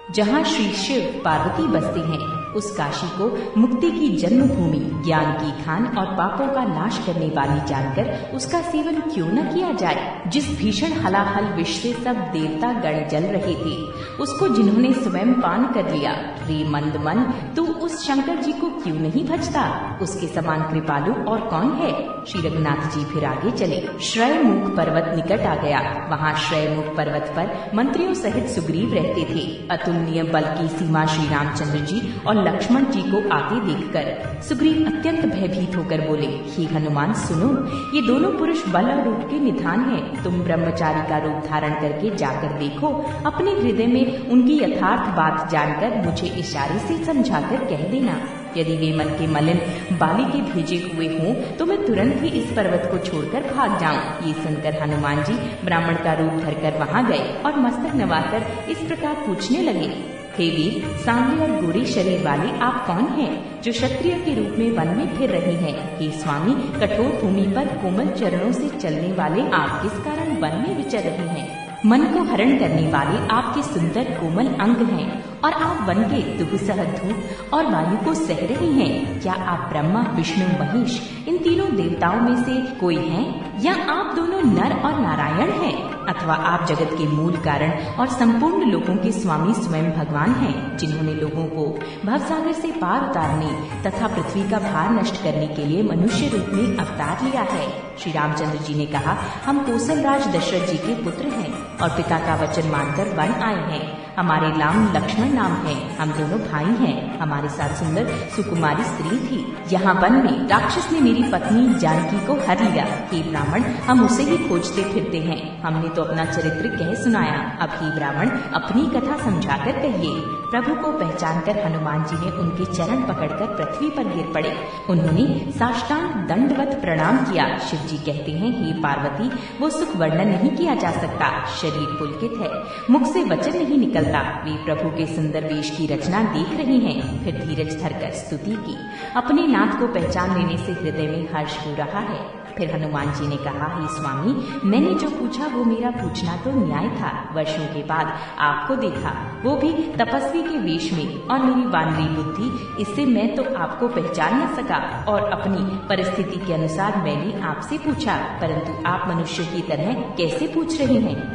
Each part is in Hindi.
जहाँ श्री शिव पार्वती बसते हैं, उस काशी को मुक्ति की जन्मभूमि, ज्ञान की खान और पापों का नाश करने वाली जानकर उसका सेवन क्यों न किया जाए। जिस भीषण हलाहल विष से सब देवता गण जल रहे थे, उसको जिन्होंने स्वयं पान कर लिया, रे मंद मन, तू उस शंकर जी को क्यों नहीं भजता? उसके समान कृपालु और कौन है? श्री रघुनाथ जी फिर आगे चले। श्रयमुख पर्वत निकट आ गया। वहाँ श्रयमुख पर्वत पर मंत्रियों सहित सुग्रीव रहते थे। अतुलनीय बल की सीमा श्री रामचंद्र जी और लक्ष्मण जी को आते देखकर सुग्रीव अत्यंत भयभीत होकर बोले, हे हनुमान सुनो, ये दोनों पुरुष बल और रूप के निधान हैं। तुम ब्रह्मचारी का रूप धारण करके जाकर देखो। अपने हृदय में उनकी यथार्थ बात जानकर मुझे इशारे से समझाकर कह देना। यदि वे मन के मलिन बाली के भेजे हुए हों तो मैं तुरंत ही इस पर्वत को छोड़कर भाग जाऊं। ये सुनकर हनुमान जी ब्राह्मण का रूप धरकर वहां गए और मस्तक नवाकर इस प्रकार पूछने लगे, हे वीर, सांवले और गोरे शरीर वाले आप कौन हैं, जो क्षत्रिय के रूप में वन में फिर रहे हैं? हे स्वामी, कठोर भूमि पर कोमल चरणों से चलने वाले आप किस कारण वन में विचर रहे हैं? मन को हरण करने वाले आपके सुंदर कोमल अंग हैं और आप वन के दुहसह धूप और वायु को सह रहे हैं। क्या आप ब्रह्मा, विष्णु, महेश इन तीनों देवताओं में से कोई हैं, या आप दोनों नर और नारायण हैं, अथवा आप जगत के मूल कारण और संपूर्ण लोगों के स्वामी स्वयं भगवान हैं, जिन्होंने लोगों को भवसागर से पार उतारने तथा पृथ्वी का भार नष्ट करने के लिए मनुष्य रूप में अवतार लिया है। श्री रामचंद्र जी ने कहा, हम कौशलराज दशरथ जी के पुत्र हैं और पिता का वचन मानकर वन आए हैं। हमारे राम लक्ष्मण नाम है, हम दोनों भाई हैं। हमारे साथ सुंदर सुकुमारी स्त्री थी। यहाँ वन में राक्षस ने मेरी पत्नी जानकी को हर लिया। हे ब्राह्मण, हम उसे ही खोजते फिरते हैं। हमने तो अपना चरित्र कह सुनाया, अब हे ब्राह्मण अपनी कथा समझाकर कहिए। प्रभु को पहचानकर हनुमान जी ने उनके चरण पकड़कर पृथ्वी पर गिर पड़े। उन्होंने साष्टांग दंडवत प्रणाम किया। शिव जी कहते हैं, हे पार्वती, वो सुख वर्णन नहीं किया जा सकता। शरीर पुलकित है, मुख से वचन नहीं निकलता। वे प्रभु के सुंदर वेश की रचना देख रही हैं। फिर धीरज धरकर स्तुति की। अपने नाथ को पहचान लेने से हृदय में हर्ष हो रहा है। फिर हनुमान जी ने कहा, हे स्वामी, मैंने जो पूछा वो मेरा पूछना तो न्याय था। वर्षों के बाद आपको देखा, वो भी तपस्वी के वेश में, और मेरी वानरी बुद्धि, इससे मैं तो आपको पहचान न सका और अपनी परिस्थिति के अनुसार मैंने आपसे पूछा, परंतु आप मनुष्य की तरह कैसे पूछ रहे हैं?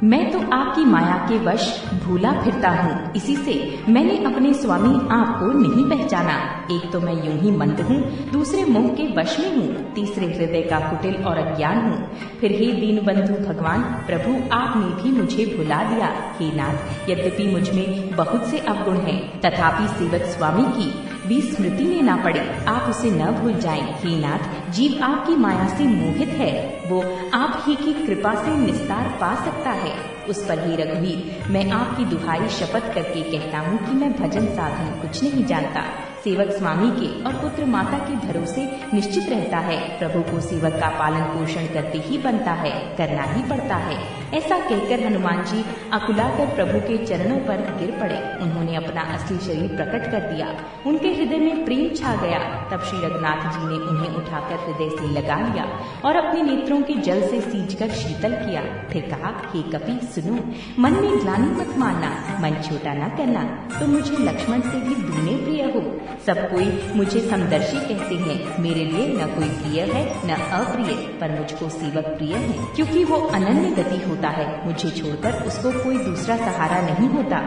मैं तो आपकी माया के वश भूला फिरता हूँ, इसी से मैंने अपने स्वामी आपको नहीं पहचाना। एक तो मैं यूं ही मंद हूँ, दूसरे मोह के वश में हूँ, तीसरे हृदय का कुटिल और अज्ञान हूँ। फिर हे दीन बंधु भगवान प्रभु, आपने भी मुझे भुला दिया। हे नाथ, यद्यपि मुझ में बहुत से अवगुण हैं, तथापि सेवक स्वामी की भी स्मृति में ना पड़े, आप उसे न भूल जाएं। हे नाथ, जीव आपकी माया से मोहित है, वो आप ही की कृपा से निस्तार पा सकता है। उस पर ही रघुवीर, मैं आपकी दुहाई शपथ करके कहता हूँ कि मैं भजन साधन कुछ नहीं जानता। सेवक स्वामी के और पुत्र माता के भरोसे निश्चित रहता है। प्रभु को सेवक का पालन पोषण करते ही बनता है, करना ही पड़ता है। ऐसा कहकर हनुमान जी अकुलाकर प्रभु के चरणों पर गिर पड़े। उन्होंने अपना असली शरीर प्रकट कर दिया। उनके हृदय में प्रेम छा गया। तब श्री रघुनाथ जी ने उन्हें उठाकर हृदय से लगा लिया और अपने नेत्रों के जल से सींचकर शीतल किया। फिर कहा, हे कपि सुनो, मन में ग्लानि मत मानना, मन छोटा न करना, तो मुझे लक्ष्मण से भी दूने प्रिय हो। सब कोई मुझे समदर्शी कहते हैं। मेरे लिए न कोई प्रिय है न अप्रिय, पर मुझको सेवक प्रिय है, क्योंकि वो अनन्य गति होता है। मुझे छोड़कर उसको कोई दूसरा सहारा नहीं होता।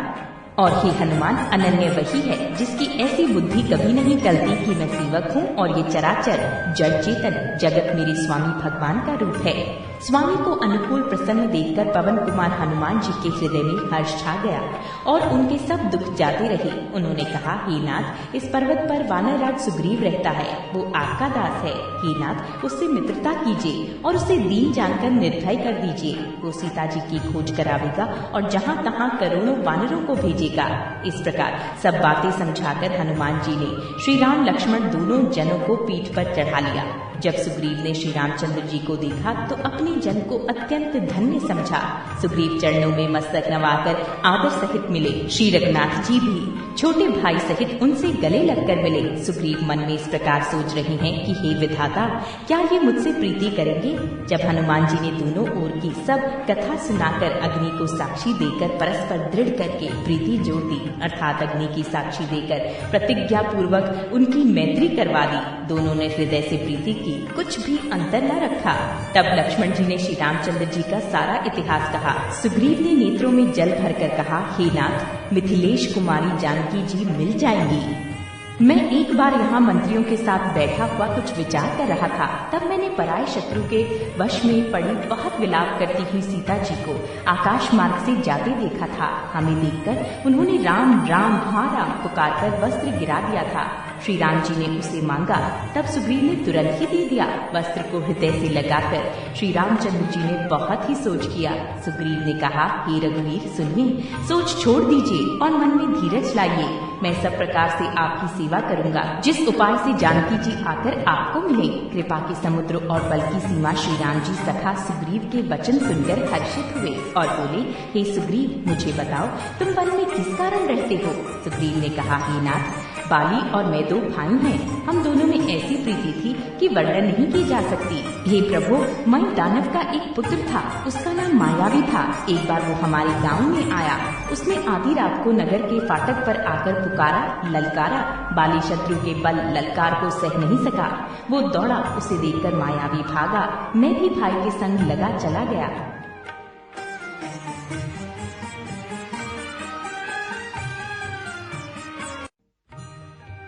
और हे हनुमान, अनन्य वही है जिसकी ऐसी बुद्धि कभी नहीं चलती कि मैं सेवक हूँ और ये चराचर जड़ चेतन जगत मेरे स्वामी भगवान का रूप है। स्वामी को अनुकूल प्रसन्न देखकर पवन कुमार हनुमान जी के हृदय में हर्ष छा गया और उनके सब दुख जाते रहे। उन्होंने कहा, हे नाथ, इस पर्वत पर वानर राज सुग्रीव रहता है, वो आपका दास है। हे नाथ, उससे मित्रता कीजिए और उसे दीन जानकर निर्भय कर दीजिए। वो सीता जी की खोज करावेगा और जहाँ तहाँ करोड़ों वानरों को भेजेगा। इस प्रकार सब बातें समझाकर हनुमान जी ने श्री राम लक्ष्मण दोनों जनों को पीठ पर चढ़ा लिया जब सुग्रीव ने श्री रामचंद्र जी को देखा तो अपने जन को अत्यंत धन्य समझा। सुग्रीव चरणों में मस्तक नवाकर आदर सहित मिले। श्री रघुनाथ जी भी छोटे भाई सहित उनसे गले लगकर मिले। सुग्रीव मन में इस प्रकार सोच रहे हैं कि हे विधाता, क्या ये मुझसे प्रीति करेंगे? जब हनुमान जी ने दोनों ओर की सब कथा सुनाकर अग्नि को साक्षी देकर परस्पर दृढ़ करके प्रीति जोड़ दी, अर्थात अग्नि की साक्षी देकर प्रतिज्ञा पूर्वक उनकी मैत्री करवा दी, दोनों ने हृदय से प्रीति की, कुछ भी अंतर न रखा। तब लक्ष्मण जी ने श्री रामचंद्र जी का सारा इतिहास कहा। सुग्रीव ने नेत्रों में जल भरकर कहा, हे नाथ, मिथिलेश कुमारी जानकी जी मिल जाएंगी। मैं एक बार यहाँ मंत्रियों के साथ बैठा हुआ कुछ विचार कर रहा था, तब मैंने पराये शत्रु के वश में पड़ी बहुत विलाप करती हुई सीता जी को आकाश मार्ग से जाते देखा था। हमें देखकर उन्होंने राम राम हाँ राम पुकारकर वस्त्र गिरा दिया था। श्री राम जी ने उसे मांगा, तब सुग्रीव ने तुरंत ही दे दिया। वस्त्र को हृदय से लगाकर श्री रामचंद्र जी ने बहुत ही सोच किया। सुग्रीव ने कहा, हे रघुवीर सुनिए, सोच छोड़ दीजिए और मन में धीरज लाइए। मैं सब प्रकार से आपकी सेवा करूंगा, जिस उपाय से जानकी जी आकर आपको मिले। कृपा के समुद्र और बल की सीमा श्री राम जी सखा सुग्रीव के वचन सुनकर हर्षित हुए और बोले, हे सुग्रीव, मुझे बताओ तुम वन में किस कारण रहते हो? सुग्रीव ने कहा, हे नाथ, बाली और मैं दो भाई हैं। हम दोनों में ऐसी प्रीति थी कि वर्णन नहीं की जा सकती। हे प्रभु, मई दानव का एक पुत्र था, उसका नाम मायावी था। एक बार वो हमारे गांव में आया। उसने आधी रात को नगर के फाटक पर आकर पुकारा, ललकारा। बाली शत्रु के बल ललकार को सह नहीं सका। वो दौड़ा, उसे देखकर मायावी भागा। मैं भी भाई के संग लगा चला गया।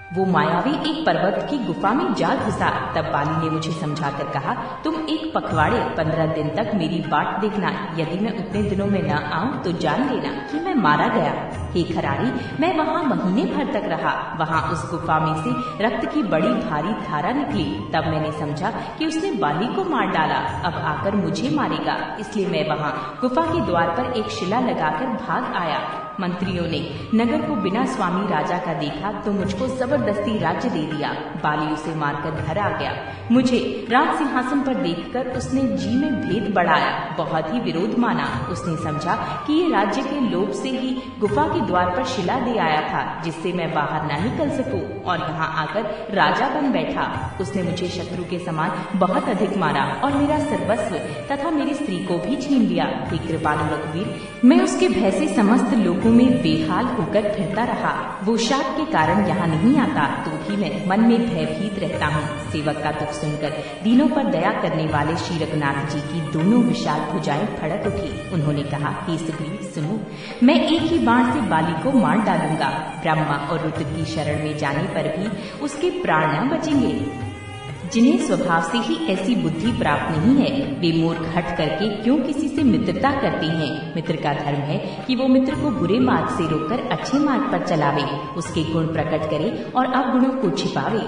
वो मायावी एक पर्वत की गुफा में जा घुसा। तब बाली ने मुझे समझाकर कहा, तुम एक पखवाड़े 15 दिन तक मेरी बाट देखना। यदि मैं उतने दिनों में न आऊं तो जान लेना कि मैं मारा गया। हे खरारी, मैं वहाँ महीने भर तक रहा। वहाँ उस गुफा में से रक्त की बड़ी भारी धारा निकली। तब मैंने समझा कि उसने बाली को मार डाला, अब आकर मुझे मारेगा। इसलिए मैं वहाँ गुफा के द्वार पर एक शिला लगाकर भाग आया। मंत्रियों ने नगर को बिना स्वामी राजा का देखा तो मुझको जबरदस्ती राज्य दे दिया। बाली उसे मारकर घर आ गया। मुझे राज सिंहासन पर देखकर उसने जी में भेद बढ़ाया, बहुत ही विरोध माना। उसने समझा कि ये राज्य के लोभ से ही गुफा के द्वार पर शिला दे आया था, जिससे मैं बाहर न निकल सकूं और यहाँ आकर राजा बन बैठा। उसने मुझे शत्रु के समान बहुत अधिक मारा और मेरा सर्वस्व तथा मेरी स्त्री को भी छीन लिया। हे कृपालु रघुवीर, मैं उसके भय से समस्त लोगों में बेहाल होकर फिरता रहा। वो शाप के कारण यहाँ नहीं आता तो भी मैं मन में भयभीत रहता हूँ। सेवक का दुख सुनकर दीनों पर दया करने वाले श्री रघुनाथ जी की दोनों विशाल भुजाएं फड़क उठी। उन्होंने कहा, हे सुग्रीव सुनो, मैं एक ही बाण से बाली को मार डालूंगा। ब्रह्मा और रुद्र की शरण में जाने पर भी उसके प्राण न बचेंगे। जिन्हें स्वभाव से ही ऐसी बुद्धि प्राप्त नहीं है, वे मूर्ख हट करके क्यों किसी से मित्रता करते हैं। मित्र का धर्म है कि वो मित्र को बुरे मार्ग से रोककर अच्छे मार्ग पर चलावे, उसके गुण प्रकट करे और अवगुणों को छिपावे।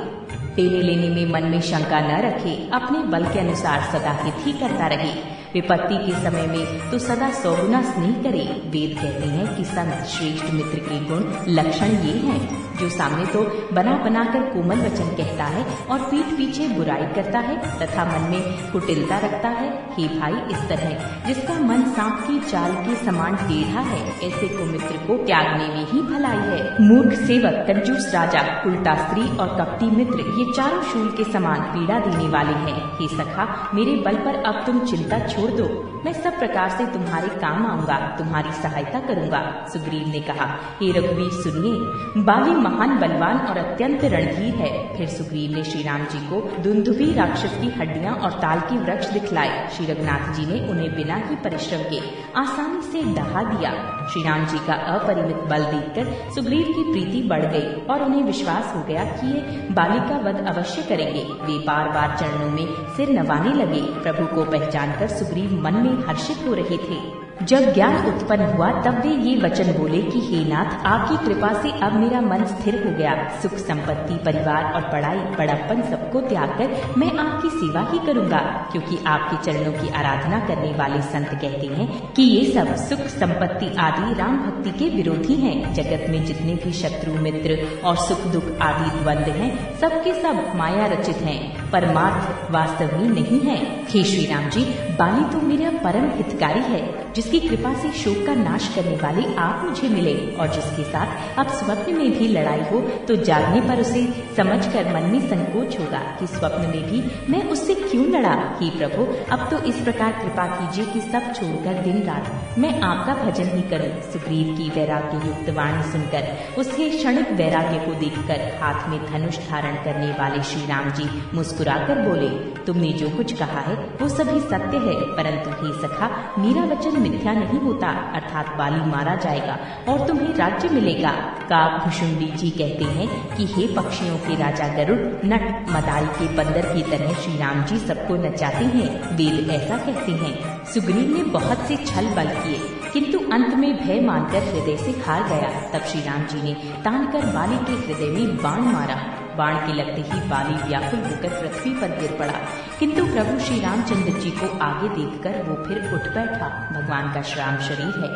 देने लेने में मन में शंका न रखे, अपने बल के अनुसार सदा हित ही करता रहे। विपत्ति के समय में तो सदा 100 गुना स्नेह करे। वेद कहते हैं कि संत श्रेष्ठ मित्र के गुण लक्षण ये हैं, जो सामने तो बना बना कर कोमल वचन कहता है और पीठ पीछे बुराई करता है तथा मन में कुटिलता रखता है। हे भाई, इस तरह जिसका मन सांप की चाल के समान टेढ़ा है, ऐसे को मित्र को त्यागने में ही भलाई है। मूर्ख सेवक, कंजूस राजा, उल्टा स्त्री और कपटी मित्र, ये चारों शूल के समान पीड़ा देने वाले हैं। हे सखा, मेरे बल पर अब तुम चिंता छोड़ दो। मैं सब प्रकार से तुम्हारे काम आऊंगा, तुम्हारी सहायता करूंगा। सुग्रीव ने कहा, हे रघुवीर सुनिए, बाली महान बलवान और अत्यंत रणधीर है। फिर सुग्रीव ने श्री राम जी को दुंदुभी राक्षस की हड्डियां और ताल के वृक्ष दिखलाए। श्री रघुनाथ जी ने उन्हें बिना ही परिश्रम के आसानी से डहा दिया। श्री राम जी का अपरिमित बल देखकर सुग्रीव की प्रीति बढ़ गई और उन्हें विश्वास हो गया कि ये बाली का वध अवश्य करेंगे। वे बार बार चरणों में सिर नवाने लगे। प्रभु को पहचानकर सुग्रीव मन में हर्षित हो रहे थे। जब ज्ञान उत्पन्न हुआ तब वे ये वचन बोले कि हे नाथ, आपकी कृपा से अब मेरा मन स्थिर हो गया। सुख संपत्ति, परिवार और पढ़ाई, बड़प्पन सबको त्याग कर मैं आपकी सेवा ही करूंगा, क्योंकि आपके चरणों की आराधना करने वाले संत कहते हैं कि ये सब सुख संपत्ति आदि राम भक्ति के विरोधी हैं। जगत में जितने भी शत्रु मित्र और सुख दुख आदि द्वंद्व हैं, सबके सब माया रचित हैं, परमार्थ वास्तव में नहीं है। हे श्री राम जी, बाली तो मेरा परम हितकारी है, जिसकी कृपा से शोक का नाश करने वाले आप मुझे मिले, और जिसके साथ अब स्वप्न में भी लड़ाई हो तो जागने पर उसे समझकर मन में संकोच होगा कि स्वप्न में भी मैं उससे क्यों लड़ा। हे प्रभु, अब तो इस प्रकार कृपा कीजिए कि सब छोड़कर दिन रात मैं आपका भजन ही करूं। सुग्रीव की वैराग्य युक्त वाणी सुनकर उसके क्षणिक वैराग्य को देखकर हाथ में धनुष धारण करने वाले श्री राम जी मुस्कुराकर बोले, तुमने जो कुछ कहा है वो सभी सत्य है, परंतु हे सखा, मेरा वचन मिथ्या नहीं होता, अर्थात बाली मारा जाएगा और तुम्हें राज्य मिलेगा। काकभुशुंडी जी कहते हैं कि हे पक्षियों के राजा गरुड़, नट मदारी के बंदर की तरह श्री राम जी सबको नचाते हैं। वेद ऐसा कहते हैं। सुग्रीव ने बहुत से छल बल किए, किंतु अंत में भय मानकर हृदय से हार गया। तब श्री राम जी ने तानकर बाली के हृदय में बाण मारा। बाण के लगते ही बाली व्याकुल होकर पृथ्वी पर गिर पड़ा, किंतु प्रभु श्री रामचंद्र जी को आगे देखकर वो फिर उठ बैठा। भगवान का श्याम शरीर है,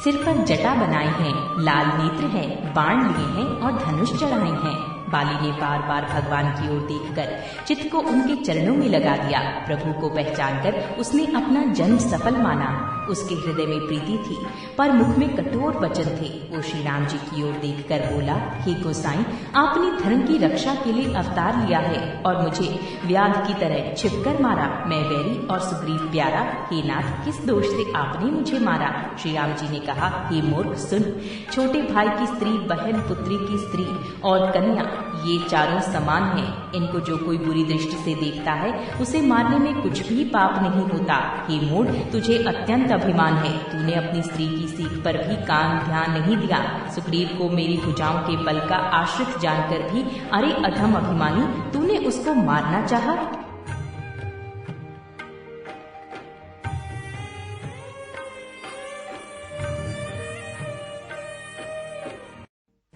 सिर पर जटा बनाए हैं, लाल नेत्र है, बाण लिए हैं और धनुष चढ़ाए हैं। बाली ने बार बार भगवान की ओर देखकर चित्त को उनके चरणों में लगा दिया। प्रभु को पहचानकर उसने अपना जन्म सफल माना। उसके हृदय में प्रीति थी, पर मुख में कठोर वचन थे। वो श्री राम जी की ओर देखकर बोला, हे गोसाईं, आपने धर्म की रक्षा के लिए अवतार लिया है और मुझे व्याध की तरह छिपकर मारा। मैं वैरी और सुग्रीव प्यारा, हे नाथ, किस दोष से आपने मुझे मारा? श्री राम जी ने कहा, हे मूर्ख, सुन, छोटे भाई की स्त्री, बहन, पुत्री की स्त्री और कन्या, ये चारों समान हैं। इनको जो कोई बुरी दृष्टि से देखता है उसे मारने में कुछ भी पाप नहीं होता। हे मूढ़, तुझे अत्यंत अभिमान है, तूने अपनी स्त्री की सीख पर भी कान ध्यान नहीं दिया। सुग्रीव को मेरी भुजाओं के बल का आश्रित जानकर भी, अरे अधम अभिमानी, तूने उसको मारना चाहा।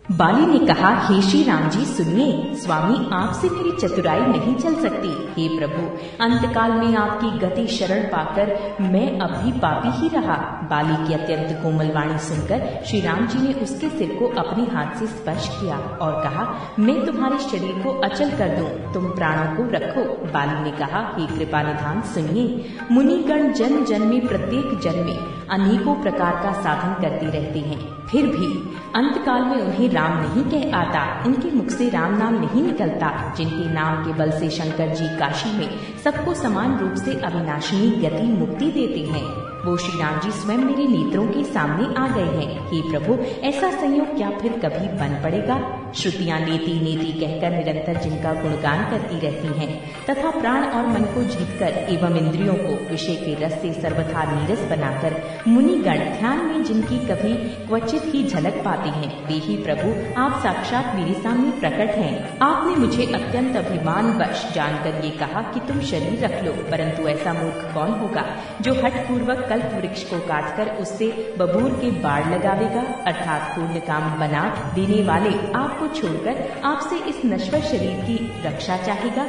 बाली ने कहा, हे श्री राम जी सुनिए, स्वामी आपसे मेरी चतुराई नहीं चल सकती। हे प्रभु, अंतकाल में आपकी गति शरण पाकर मैं अब भी पापी ही रहा। बाली की अत्यंत कोमल वाणी सुनकर श्री राम जी ने उसके सिर को अपने हाथ से स्पर्श किया और कहा, मैं तुम्हारे शरीर को अचल कर दूं, तुम प्राणों को रखो। बाली ने कहा, हे कृपा निधान सुनिए, मुनिगण जन्म जन्म में प्रत्येक जन्म में अनेकों प्रकार का साधन करते रहते हैं, फिर भी अंतकाल में उन्हें राम नहीं कह आता, उनके मुख से राम नाम नहीं निकलता। जिनके नाम के बल से शंकर जी काशी में सबको समान रूप से अविनाशिनी गति मुक्ति देते हैं, वो श्री राम जी स्वयं मेरे नेत्रों के सामने आ गए हैं। हे प्रभु, ऐसा संयोग क्या फिर कभी बन पड़ेगा? श्रुतियां नेति नेति कहकर निरंतर जिनका गुणगान करती रहती हैं तथा प्राण और मन को जीतकर एवं इंद्रियों को विषय के रस से सर्वथा नीरस बनाकर मुनिगण ध्यान में जिनकी कभी क्वचित ही झलक पाते हैं, वे ही प्रभु आप साक्षात मेरे सामने प्रकट हैं। आपने मुझे अत्यंत अभिमान वश जानकर ये कहा कि तुम शरीर रख लो, परंतु ऐसा मूर्ख कौन होगा जो हठ पूर्वक कल्प वृक्ष को काटकर उससे बबूर के बाढ़ लगावेगा, अर्थात पूर्ण काम बना देने वाले आपको छोड़कर आपसे इस नश्वर शरीर की रक्षा चाहेगा।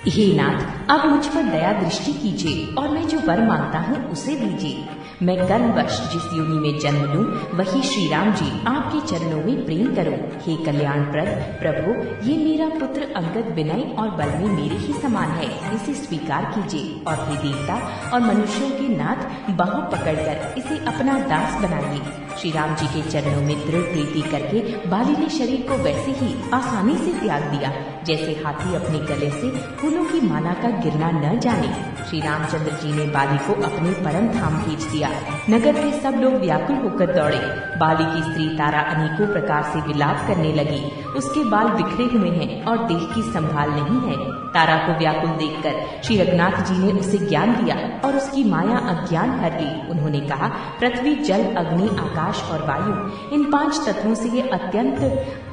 हे नाथ, अब मुझ पर दया दृष्टि कीजिए और मैं जो वर मांगता हूँ उसे दीजिए। मैं कर्मवश जिस योनि में जन्म लूं वही श्री राम जी आपके चरणों में प्रेम करूं। हे कल्याणप्रद प्रभु, ये मेरा पुत्र अंगद विनय और बल में मेरे ही समान है, इसे स्वीकार कीजिए। और हे देवता और मनुष्यों के नाथ, बाहों पकड़कर इसे अपना दास बनाइए। श्री राम जी के चरणों में दृढ़ प्रीति करके बाली ने शरीर को वैसे ही आसानी से त्याग दिया जैसे हाथी अपने गले से फूलों की माला का गिरना न जाने। श्री रामचंद्र जी ने बाली को अपने परम धाम भेज दिया। नगर के सब लोग व्याकुल होकर दौड़े। बाली की स्त्री तारा अनेकों प्रकार से विलाप करने लगी। उसके बाल बिखरे हुए हैं और देह की संभाल नहीं है। तारा को व्याकुल देखकर श्री रघुनाथ जी ने उसे ज्ञान दिया और उसकी माया अज्ञान हर ली। उन्होंने कहा, पृथ्वी, जल, अग्नि, आकाश और वायु, इन 5 तत्वों से ये अत्यंत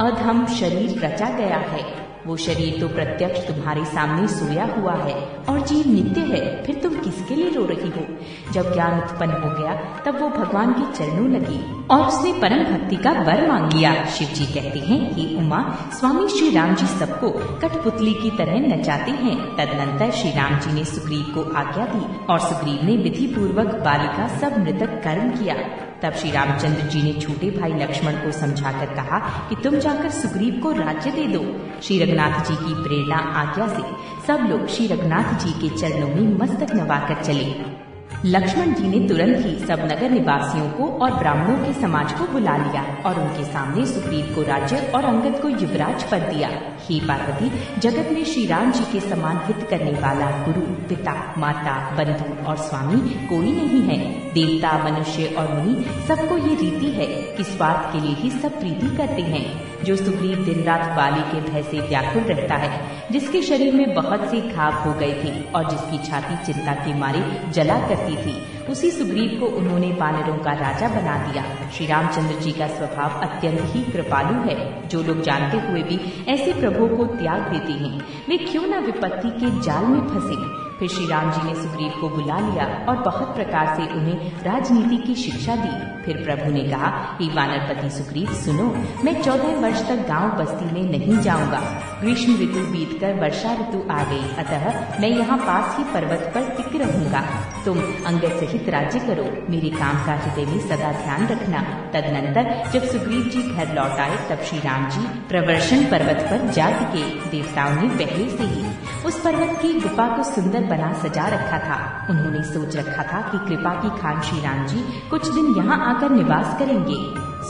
अधम शरीर रचा गया है। वो शरीर तो प्रत्यक्ष तुम्हारे सामने सोया हुआ है और जीव नित्य है, फिर तुम किसके लिए रो रही हो? जब ज्ञान उत्पन्न हो गया तब वो भगवान के चरणों लगी और उसने परम भक्ति का वर मांग लिया। शिव जी कहते हैं कि उमा, स्वामी श्री राम जी सबको कठपुतली की तरह नचाते हैं। तदनंतर श्री राम जी ने सुग्रीव को आज्ञा दी और सुग्रीव ने विधि पूर्वक बालिका सब मृतक कर्म किया। तब श्री रामचंद्र जी ने छोटे भाई लक्ष्मण को समझाकर कहा कि तुम जाकर सुग्रीव को राज्य दे दो। श्री रघुनाथ जी की प्रेरणा आज्ञा से सब लोग श्री रघुनाथ जी के चरणों में मस्तक नवाकर चले। लक्ष्मण जी ने तुरंत ही सब नगर निवासियों को और ब्राह्मणों के समाज को बुला लिया और उनके सामने सुग्रीव को राज्य और अंगद को युवराज पद दिया। हे पार्वती, जगत में श्री राम जी के समान हित करने वाला गुरु, पिता, माता, बंधु और स्वामी कोई नहीं है। देवता, मनुष्य और मुनि सबको ये रीति है कि स्वार्थ के लिए ही सब प्रीति करते हैं। जो सुग्रीव दिन रात बाली के भय से व्याकुल रहता है, जिसके शरीर में बहुत से घाव हो गए थे और जिसकी छाती चिंता के मारे जला करती थी, उसी सुग्रीव को उन्होंने वानरों का राजा बना दिया। श्री रामचंद्र जी का स्वभाव अत्यंत ही कृपालु है। जो लोग जानते हुए भी ऐसे प्रभु को त्याग देते हैं, वे क्यों न विपत्ति के जाल में फंसे। फिर श्री राम जी ने सुग्रीव को बुला लिया और बहुत प्रकार से उन्हें राजनीति की शिक्षा दी। फिर प्रभु ने कहा, हे वानरपति सुग्रीव, सुनो, मैं 14 वर्ष तक गांव बस्ती में नहीं जाऊंगा। ग्रीष्म ऋतु बीतकर वर्षा ऋतु आ गई, अतः मैं यहाँ पास ही पर्वत पर टिक रहूंगा। तुम अंगद सहित राज्य करो, मेरे काम का हृदय में सदा ध्यान रखना। तदनंतर जब सुग्रीव जी घर लौट आए तब श्री राम जी प्रवर्षण पर्वत पर जा टिके। देवताओं ने पहले से ही उस पर्वत की गुफा को सुंदर बना सजा रखा था। उन्होंने सोच रखा था कि कृपा की खान श्री राम जी कुछ दिन यहाँ आकर निवास करेंगे।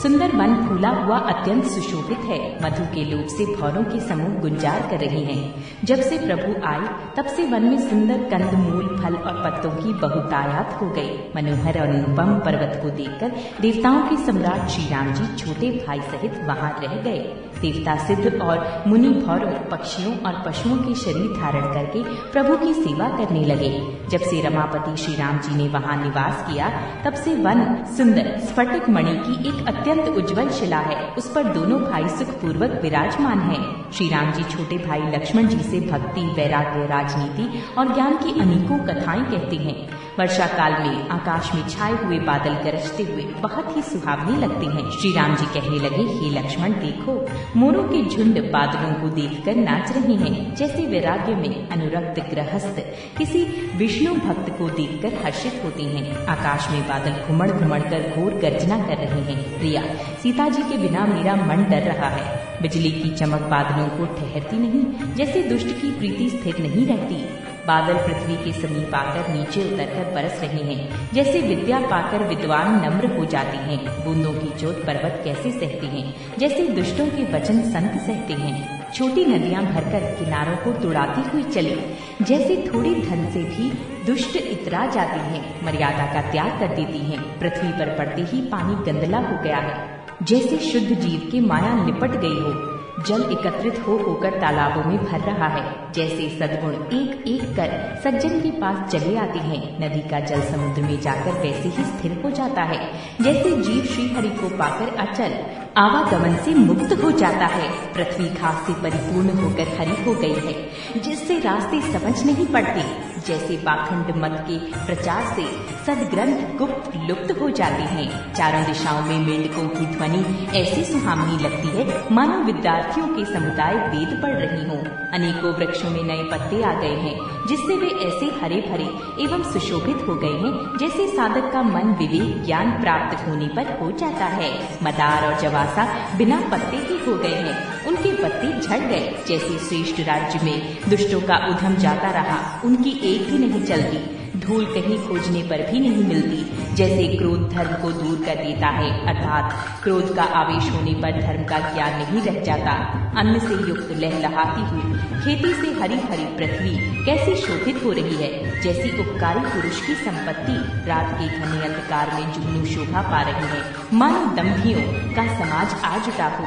सुंदर वन फूला हुआ अत्यंत सुशोभित है। मधु के लोभ से भौरों के समूह गुंजार कर रहे हैं। जब से प्रभु आए तब से वन में सुंदर कंद, मूल, फल और पत्तों की बहुतायात हो गई। मनोहर और अनुपम पर्वत को देखकर देवताओं के सम्राट श्री राम जी छोटे भाई सहित वहां रह गए। देवता, सिद्ध और मुनि भौरों, पक्षियों और पशुओं के शरीर धारण करके प्रभु की सेवा करने लगे। जब से रमापति श्री राम जी ने वहां निवास किया तब से वन सुंदर स्फटिक मणि की एक अत्यंत उज्जवल शिला है। उस पर दोनों भाई सुखपूर्वक विराजमान हैं। श्री राम जी छोटे भाई लक्ष्मण जी से भक्ति, वैराग्य, राजनीति और ज्ञान की अनेकों कथाएं कहते हैं। वर्षा काल में आकाश में छाए हुए बादल गरजते हुए बहुत ही सुहावने लगते हैं। श्री राम जी कहने लगे, हे लक्ष्मण, देखो, मोरों के झुंड बादलों को देखकर नाच रहे हैं, जैसे वैराग्य में अनुरक्त गृहस्थ किसी विष्णु भक्त को देखकर हर्षित होते हैं। आकाश में बादल घुमड़ घुमड़ कर घोर गर्जना कर रहे हैं। प्रिया, सीता जी के बिना मेरा मन डर रहा है। बिजली की चमक बादलों को ठहरती नहीं, जैसे दुष्ट की प्रीति स्थिर नहीं रहती। बादल पृथ्वी के समीप आकर नीचे उतरकर बरस रहे हैं, जैसे विद्या पाकर विद्वान नम्र हो जाते हैं। बूंदों की चोट पर्वत कैसे सहते हैं, जैसे दुष्टों के वचन संत सहते हैं। छोटी नदियां भरकर किनारों को तुड़ाती हुई चली, जैसे थोड़ी धन से भी दुष्ट इतरा जाते हैं, मर्यादा का त्याग कर देती हैं। पृथ्वी पर पड़ते ही पानी गंदला हो गया है, जैसे शुद्ध जीव की माया लिपट गई हो। जल एकत्रित होकर तालाबों में भर रहा है, जैसे सद्गुण एक एक कर सज्जन के पास चले आते हैं। नदी का जल समुद्र में जाकर वैसे ही स्थिर हो जाता है, जैसे जीव श्री हरि को पाकर अचल आवागमन से मुक्त हो जाता है। पृथ्वी घास से परिपूर्ण होकर हरी हो गई है, जिससे रास्ते समझ नहीं पड़ते। जैसे पाखंड मत के प्रचार से सदग्रंथ गुप्त लुप्त हो जाते हैं। चारों दिशाओं में मेंढकों की ध्वनि ऐसी सुहावनी लगती है मानो विद्यार्थियों के समुदाय वेद पढ़ रही हों। अनेकों वृक्षों में नए पत्ते आ गए हैं, जिससे वे ऐसे हरे भरे एवं सुशोभित हो गए हैं, जैसे साधक का मन विवेक ज्ञान प्राप्त होने पर हो जाता है। मदार और जवासा बिना पत्ते के हो गए हैं, उनके पत्ते झड़ गए। जैसे श्रेष्ठ राज्य में दुष्टों का उधम जाता रहा, उनकी एक भी नहीं चलती, धूल कहीं खोजने पर भी नहीं मिलती। जैसे क्रोध धर्म को दूर कर देता है, अर्थात क्रोध का आवेश होने पर धर्म का ज्ञान नहीं रह जाता। अन्न से युक्त लहलहाती हुई खेती से हरी हरी पृथ्वी कैसी शोभित हो रही है, जैसी उपकारी पुरुष की संपत्ति रात के घने अंधकार में जुगनू शोभा पा रही है, मानो दंभियों का समाज आ जुटा हो।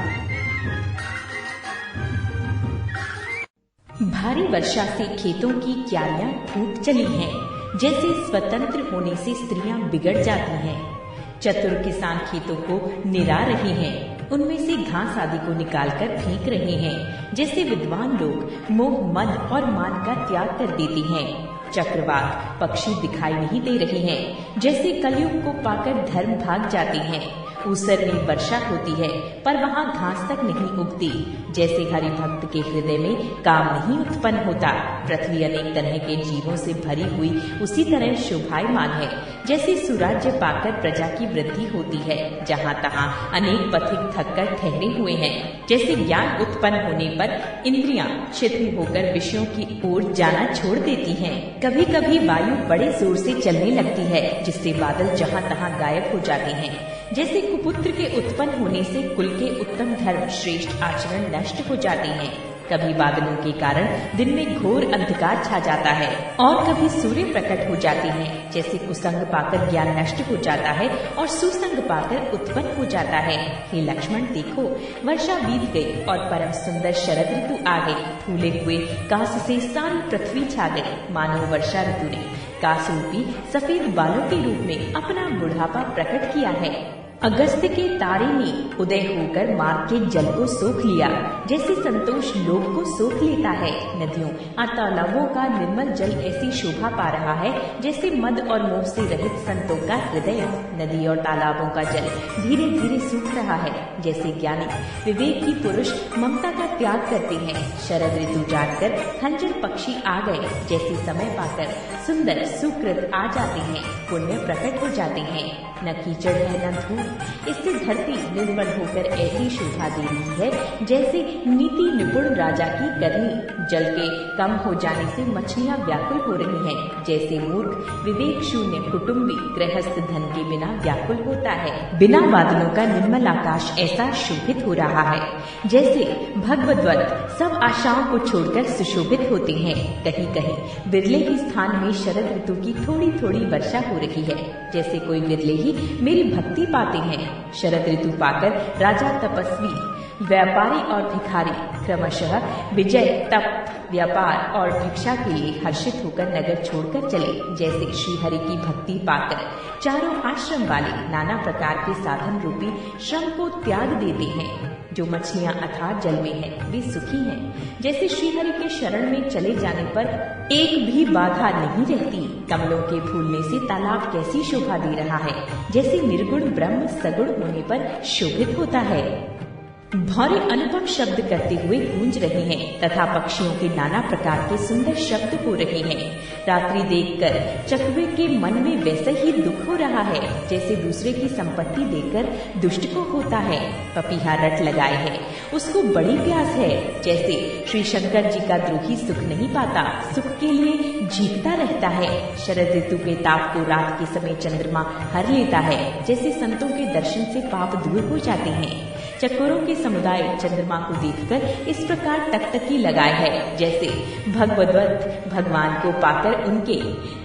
भारी वर्षा से खेतों की क्यारियां फूट चली हैं, जैसे स्वतंत्र होने से स्त्रियां बिगड़ जाती हैं। चतुर किसान खेतों को निरा रहे हैं, उनमें से घास आदि को निकालकर फेंक रहे हैं। जैसे विद्वान लोग मोह, मद और मान का त्याग कर देते हैं। चक्रवात पक्षी दिखाई नहीं दे रहे हैं। जैसे कलयुग को पाकर धर्म भाग जाते हैं। ऊसर में वर्षा होती है पर वहाँ घास तक नहीं उगती। जैसे हरि भक्त के हृदय में काम नहीं उत्पन्न होता। पृथ्वी अनेक तरह के जीवों से भरी हुई उसी तरह शोभायमान है। जैसे सुराज्य पाकर प्रजा की वृद्धि होती है, जहाँ तहाँ अनेक पथिक थककर ठहरे हुए हैं। जैसे ज्ञान उत्पन्न होने पर इंद्रियां शिथिल होकर विषयों की ओर जाना छोड़ देती हैं। कभी कभी वायु बड़े जोर से चलने लगती है, जिससे बादल जहाँ तहाँ गायब हो जाते हैं। जैसे कुपुत्र के उत्पन्न होने से कुल के उत्तम धर्म श्रेष्ठ आचरण नष्ट हो जाते हैं। कभी बादलों के कारण दिन में घोर अंधकार छा जाता है और कभी सूर्य प्रकट हो जाते हैं। जैसे कुसंग पाकर ज्ञान नष्ट हो जाता है और सुसंग पाकर उत्पन्न हो जाता है। हे लक्ष्मण, देखो वर्षा बीत गई और परम सुंदर शरद ऋतु आ गई। फूले हुए कास से सारी पृथ्वी छा गई। मानो वर्षा ऋतु ने कास रूपी सफेद बालों के रूप में अपना बुढ़ापा प्रकट किया है। अगस्त्य के तारे ने उदय होकर मार्ग के जल को सोख लिया। जैसे संतोष लोक को सोख लेता है। नदियों और तालाबों का निर्मल जल ऐसी शोभा पा रहा है जैसे मद और मोह से रहित संतों का हृदय। नदी और तालाबों का जल धीरे धीरे सूख रहा है। जैसे ज्ञानी विवेकी पुरुष ममता का त्याग करते हैं। शरद ऋतु जाकर खंजर पक्षी आ गए। जैसे समय पाकर सुंदर सुकृत आ जाते हैं, पुण्य प्रकट हो जाते हैं। न कीचड़ है न धूप, इससे धरती निर्मल होकर ऐसी शोभा दे रही है जैसे नीति निपुण राजा की करनी। जल के कम हो जाने से मछलियां व्याकुल हो रही हैं। जैसे मूर्ख विवेक शून्य कुटुंबी गृहस्थ धन के बिना व्याकुल होता है। बिना बादलों का निर्मल आकाश ऐसा शोभित हो रहा है जैसे भगवद्वत सब आशाओं को छोड़कर सुशोभित होते हैं। कहीं कहीं बिरले ही स्थान में शरद ऋतु की थोड़ी थोड़ी वर्षा हो रही है। जैसे कोई बिरले ही मेरी भक्ति पाते हैं। शरद ऋतु पाकर राजा, तपस्वी, व्यापारी और भिखारी क्रमशः विजय, तप, व्यापार और भिक्षा के लिए हर्षित होकर नगर छोड़कर चले। जैसे श्री हरि की भक्ति पाकर चारों आश्रम वाले नाना प्रकार के साधन रूपी श्रम को त्याग देते हैं। जो मछलियां अथाह जल में हैं, वे सुखी हैं। जैसे श्रीहरि के शरण में चले जाने पर एक भी बाधा नहीं रहती। कमलों के फूलने से तालाब कैसी शोभा दे रहा है, जैसे निर्गुण ब्रह्म सगुण होने पर शोभित होता है। भौरे अनुपम शब्द करते हुए गूंज रहे हैं तथा पक्षियों के नाना प्रकार के सुंदर शब्द हो रहे हैं। रात्रि देखकर चकवे के मन में वैसे ही दुख हो रहा है जैसे दूसरे की संपत्ति देखकर दुष्ट को होता है। पपीहा रट लगाए है, उसको बड़ी प्यास है। जैसे श्री शंकर जी का द्रोही सुख नहीं पाता, सुख के लिए जीतता रहता है। शरद ऋतु के ताप को रात के समय चंद्रमा हर लेता है। जैसे संतों के दर्शन से पाप दूर हो जाते हैं। चकोरों के समुदाय चंद्रमा को देखकर इस प्रकार टकटकी लगाए है जैसे भगवद्वत भगवान को पाकर उनके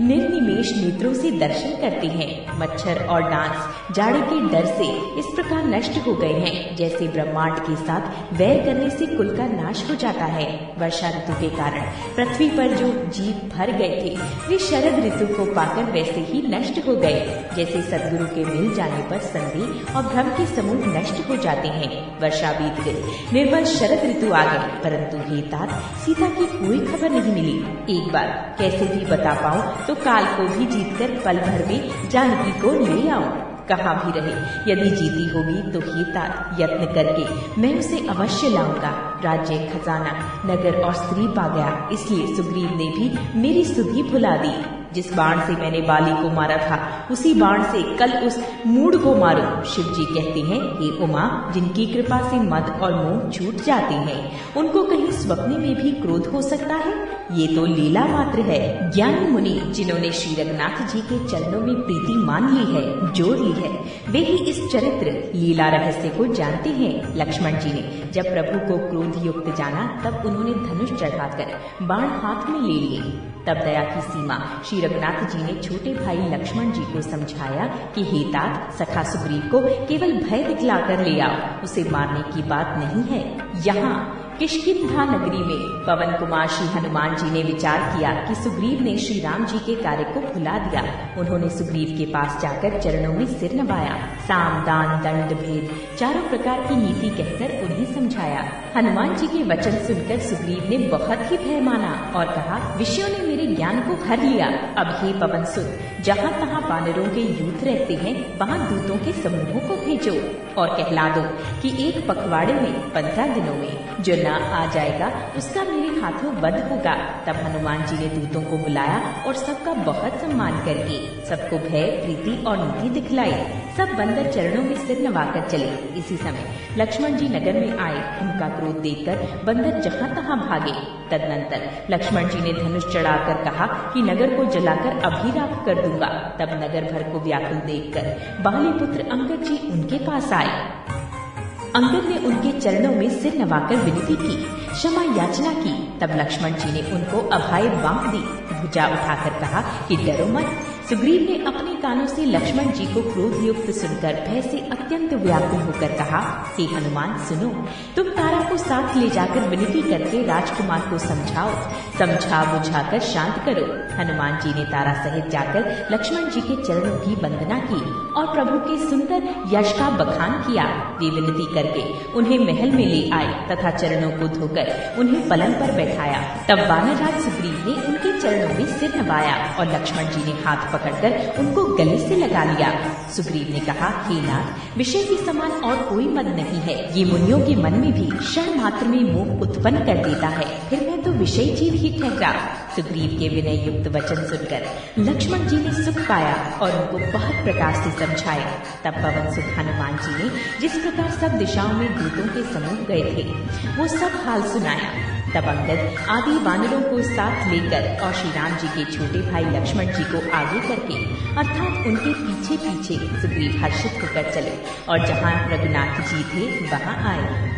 निर्निमेष नेत्रों से दर्शन करते हैं। मच्छर और डांस जाड़े के डर से इस प्रकार नष्ट हो गए हैं जैसे ब्रह्मांड के साथ वैर करने से कुल का नाश हो जाता है। वर्षा ऋतु के कारण पृथ्वी पर जो जीव भर गए थे वे शरद ऋतु को पाकर वैसे ही नष्ट हो गए। जैसे सदगुरु के मिल जाने पर संदेह और भ्रम के समूह नष्ट हो जाते हैं। वर्षा बीत गई, निर्मल शरद ऋतु आ गई, परंतु हे तात, सीता की कोई खबर नहीं मिली। एक बार कैसे भी बता पाऊं तो काल को भी जीतकर पल भर में जानकी को ले आऊं। कहाँ भी रहे, यदि जीती होगी तो हे तात यत्न करके मैं उसे अवश्य लाऊंगा। राज्य, खजाना, नगर और स्त्री पा गया, इसलिए सुग्रीव ने भी मेरी सुधि भुला दी। जिस बाण से मैंने बाली को मारा था उसी बाण से कल उस मूढ़ को मारो। शिव जी कहते हैं, हे उमा, जिनकी कृपा से मद और मोह छूट जाते हैं उनको कहीं स्वप्न में भी क्रोध हो सकता है? ये तो लीला मात्र है। ज्ञानी मुनि जिन्होंने श्री रघुनाथ जी के चरणों में प्रीति मान ली है, जोड़ ली है, वे ही इस चरित्र लीला रहस्य को जानते हैं। लक्ष्मण जी ने जब प्रभु को क्रोध युक्त जाना तब उन्होंने धनुष चढ़ाकर बाण हाथ में ले लिए। तब दया की सीमा श्री रघुनाथ जी ने छोटे भाई लक्ष्मण जी को समझाया कि हे तात, सखा सुग्रीव को केवल भय दिखलाकर ले आओ, उसे मारने की बात नहीं है। यहाँ किष्किंधा नगरी में पवन कुमार श्री हनुमान जी ने विचार किया कि सुग्रीव ने श्री राम जी के कार्य को को भुला दिया। उन्होंने सुग्रीव के पास जाकर चरणों में सिर नवाया, साम दान दंड भेद चारों प्रकार की नीति कहकर उन्हें समझाया। हनुमान जी के वचन सुनकर सुग्रीव ने बहुत ही भय माना और कहा, विषयों ने मेरे ज्ञान को हर लिया। अब हे पवन सुत, जहाँ तहाँ वानरों के यूथ रहते हैं, वहाँ दूतों के समूहों को भेजो और कहला दो कि एक पखवाड़े में 15 दिनों में जो ना आ जाएगा उसका मेरे हाथों वध होगा। तब हनुमान जी ने दूतों को बुलाया और सबका बहुत सम्मान करके सबको भय प्रीति और नीति दिखलाई। सब बंदर चरणों में सिर नवाकर चले। इसी समय लक्ष्मण जी नगर में आए। उनका क्रोध देखकर बंदर जहाँ तहाँ भागे। तदनंतर लक्ष्मण जी ने धनुष चढ़ाकर कहा कि नगर को जलाकर अभी राख कर दूंगा। तब नगर भर को व्याकुल देखकर बाली पुत्र अंगद जी उनके पास आए। अंगद ने उनके चरणों में सिर नवाकर विनती की, क्षमा याचना की। तब लक्ष्मण जी ने उनको अभय बांध दी, भुजा उठाकर कहा कि डरो मत। सुग्रीव ने अपने कानों से लक्ष्मण जी को क्रोध युक्त सुनकर भय से अत्यंत व्याकुल होकर कहा, हे हनुमान सुनो, तुम तारा को साथ ले जाकर विनती करके राजकुमार को समझाओ, समझा बुझाकर शांत करो। हनुमान जी ने तारा सहित जाकर लक्ष्मण जी के चरणों की वंदना की और प्रभु के सुंदर यश का बखान किया। वे विनती करके उन्हें महल में ले आए तथा चरणों को धोकर उन्हें पलंग पर बैठाया। तब वानरराज सुग्रीव ने उनके चरणों में सिर नवाया और लक्ष्मण जी ने हाथ पकड़कर उनको गले से लगा लिया। सुग्रीव ने कहा, हे नाथ, विषय के समान और कोई मद नहीं है। ये मुनियों के मन में भी क्षण मात्र में मोह उत्पन्न कर देता है। फिर मैं तो विषय जीव ही ठहरा। सुग्रीव के विनय युक्त वचन सुनकर लक्ष्मण जी ने सुख पाया और उनको बहुत प्रकार से समझाया। तब पवन सुत हनुमान जी ने जिस प्रकार सब दिशाओं में दूतों के समूह गए थे, वो सब हाल सुनाया। तब अंगद आदि वानरों को साथ लेकर और श्री राम जी के छोटे भाई लक्ष्मण जी को आगे करके अर्थात उनके पीछे पीछे सुग्रीव हर्षित होकर चले और जहाँ रघुनाथ जी थे वहाँ आए।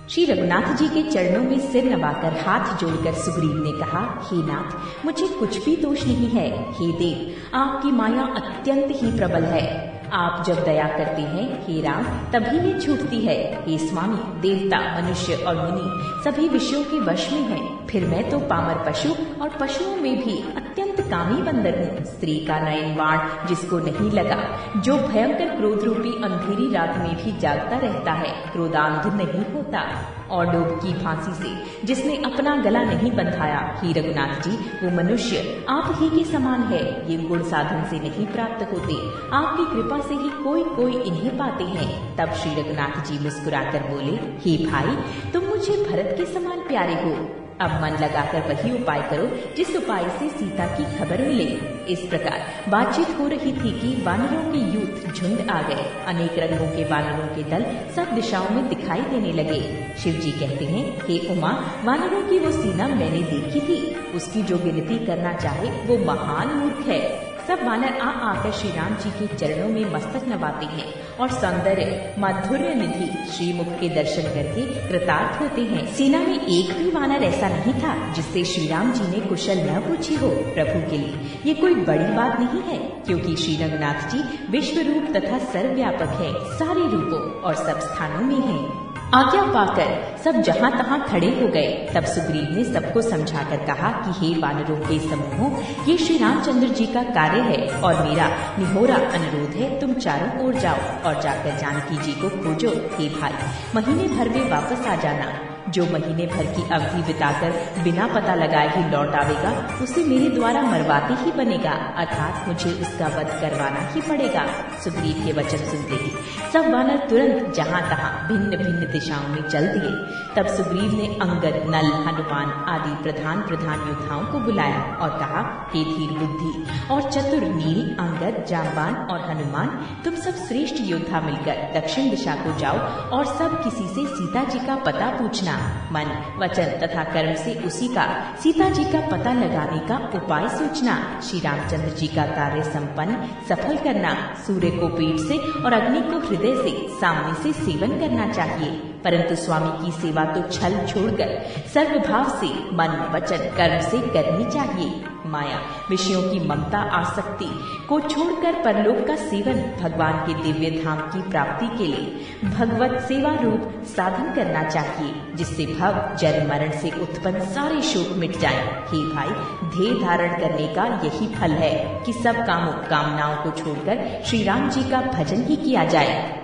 श्री रघुनाथ जी के चरणों में सिर नवाकर हाथ जोड़कर सुग्रीव ने कहा, हे नाथ, मुझे कुछ भी दोष नहीं है। हे देव, आपकी माया अत्यंत ही प्रबल है। आप जब दया करते हैं हे राम, तभी ये छूटती है। हे स्वामी, देवता मनुष्य और मुनि सभी विषयों के वश में हैं। फिर मैं तो पामर पशु और पशुओं में भी अत्यंत कामी बंदर हूँ। स्त्री का नयन बाण जिसको नहीं लगा, जो भयंकर क्रोध रूपी अंधेरी रात में भी जागता रहता है, क्रोधांध नहीं होता। और लोभ की फांसी से जिसने अपना गला नहीं बंधाया। हे रघुनाथ जी, वो मनुष्य आप ही के समान है। ये गुण साधन से नहीं प्राप्त होते, आपकी कृपा से ही कोई इन्हें पाते हैं। तब श्री रघुनाथ जी मुस्कुराकर बोले, हे भाई, तुम मुझे भरत के समान प्यारे हो। अब मन लगाकर वही उपाय करो जिस उपाय से सीता की खबर मिले। इस प्रकार बातचीत हो रही थी कि वानरों के यूथ झुंड आ गए। अनेक रंगों के वानरों के दल सब दिशाओं में दिखाई देने लगे। शिव जी कहते हैं, हे उमा, वानरों की वो सेना मैंने देखी थी। उसकी जो गिनती करना चाहे वो महान मूर्ख है। सब वानर आकर श्री राम जी के चरणों में मस्तक नवाते हैं और सौंदर्य माधुर्य निधि श्रीमुख के दर्शन करके कृतार्थ होते हैं। सेना में एक भी वानर ऐसा नहीं था जिससे श्री राम जी ने कुशल न पूछी हो। प्रभु के लिए ये कोई बड़ी बात नहीं है, क्योंकि श्री रघुनाथ जी विश्व रूप तथा सर्वव्यापक है, सारे रूपों और सब स्थानों में है। आज्ञा पाकर सब जहाँ तहाँ खड़े हो गए। तब सुग्रीव ने सबको समझाकर कहा कि हे वानरों के समूहों, ये श्री रामचंद्र जी का कार्य है और मेरा निहोरा अनुरोध है, तुम चारों ओर जाओ और जाकर जानकी जी को खोजो। हे भाई, महीने भर में वापस आ जाना। जो महीने भर की अवधि बिताकर बिना पता लगाए ही लौट आवेगा, उसे मेरे द्वारा मरवाते ही बनेगा, अर्थात मुझे उसका वध करवाना ही पड़ेगा। सुग्रीव के वचन सुनते ही सब वानर तुरंत जहाँ तहाँ भिन्न भिन्न दिशाओं में चल दिए। तब सुग्रीव ने अंगद, नल, हनुमान आदि प्रधान योद्धाओं को बुलाया और कहा, हे धीर बुद्धि और चतुर नील, अंगद, जाम्बान और हनुमान, तुम सब श्रेष्ठ योद्धा मिलकर दक्षिण दिशा को जाओ और सब किसी से सीता जी का पता पूछना। मन, वचन तथा कर्म से उसी का, सीता जी का पता लगाने का उपाय सोचना। श्री रामचंद्र जी का कार्य संपन्न सफल करना। सूर्य को पीठ से और अग्नि को हृदय से सामने से सेवन करना चाहिए। परंतु स्वामी की सेवा तो छल छोड़कर सर्वभाव से मन वचन कर्म से करनी चाहिए। माया विषयों की ममता आसक्ति को छोड़कर परलोक का सेवन भगवान के दिव्य धाम की प्राप्ति के लिए भगवत सेवा रूप साधन करना चाहिए, जिससे भव जन्म मरण से उत्पन्न सारे शोक मिट जाएं। हे भाई, ध्येय धारण करने का यही फल है कि सब कामों कामनाओं को छोड़कर श्री राम जी का भजन ही किया जाए।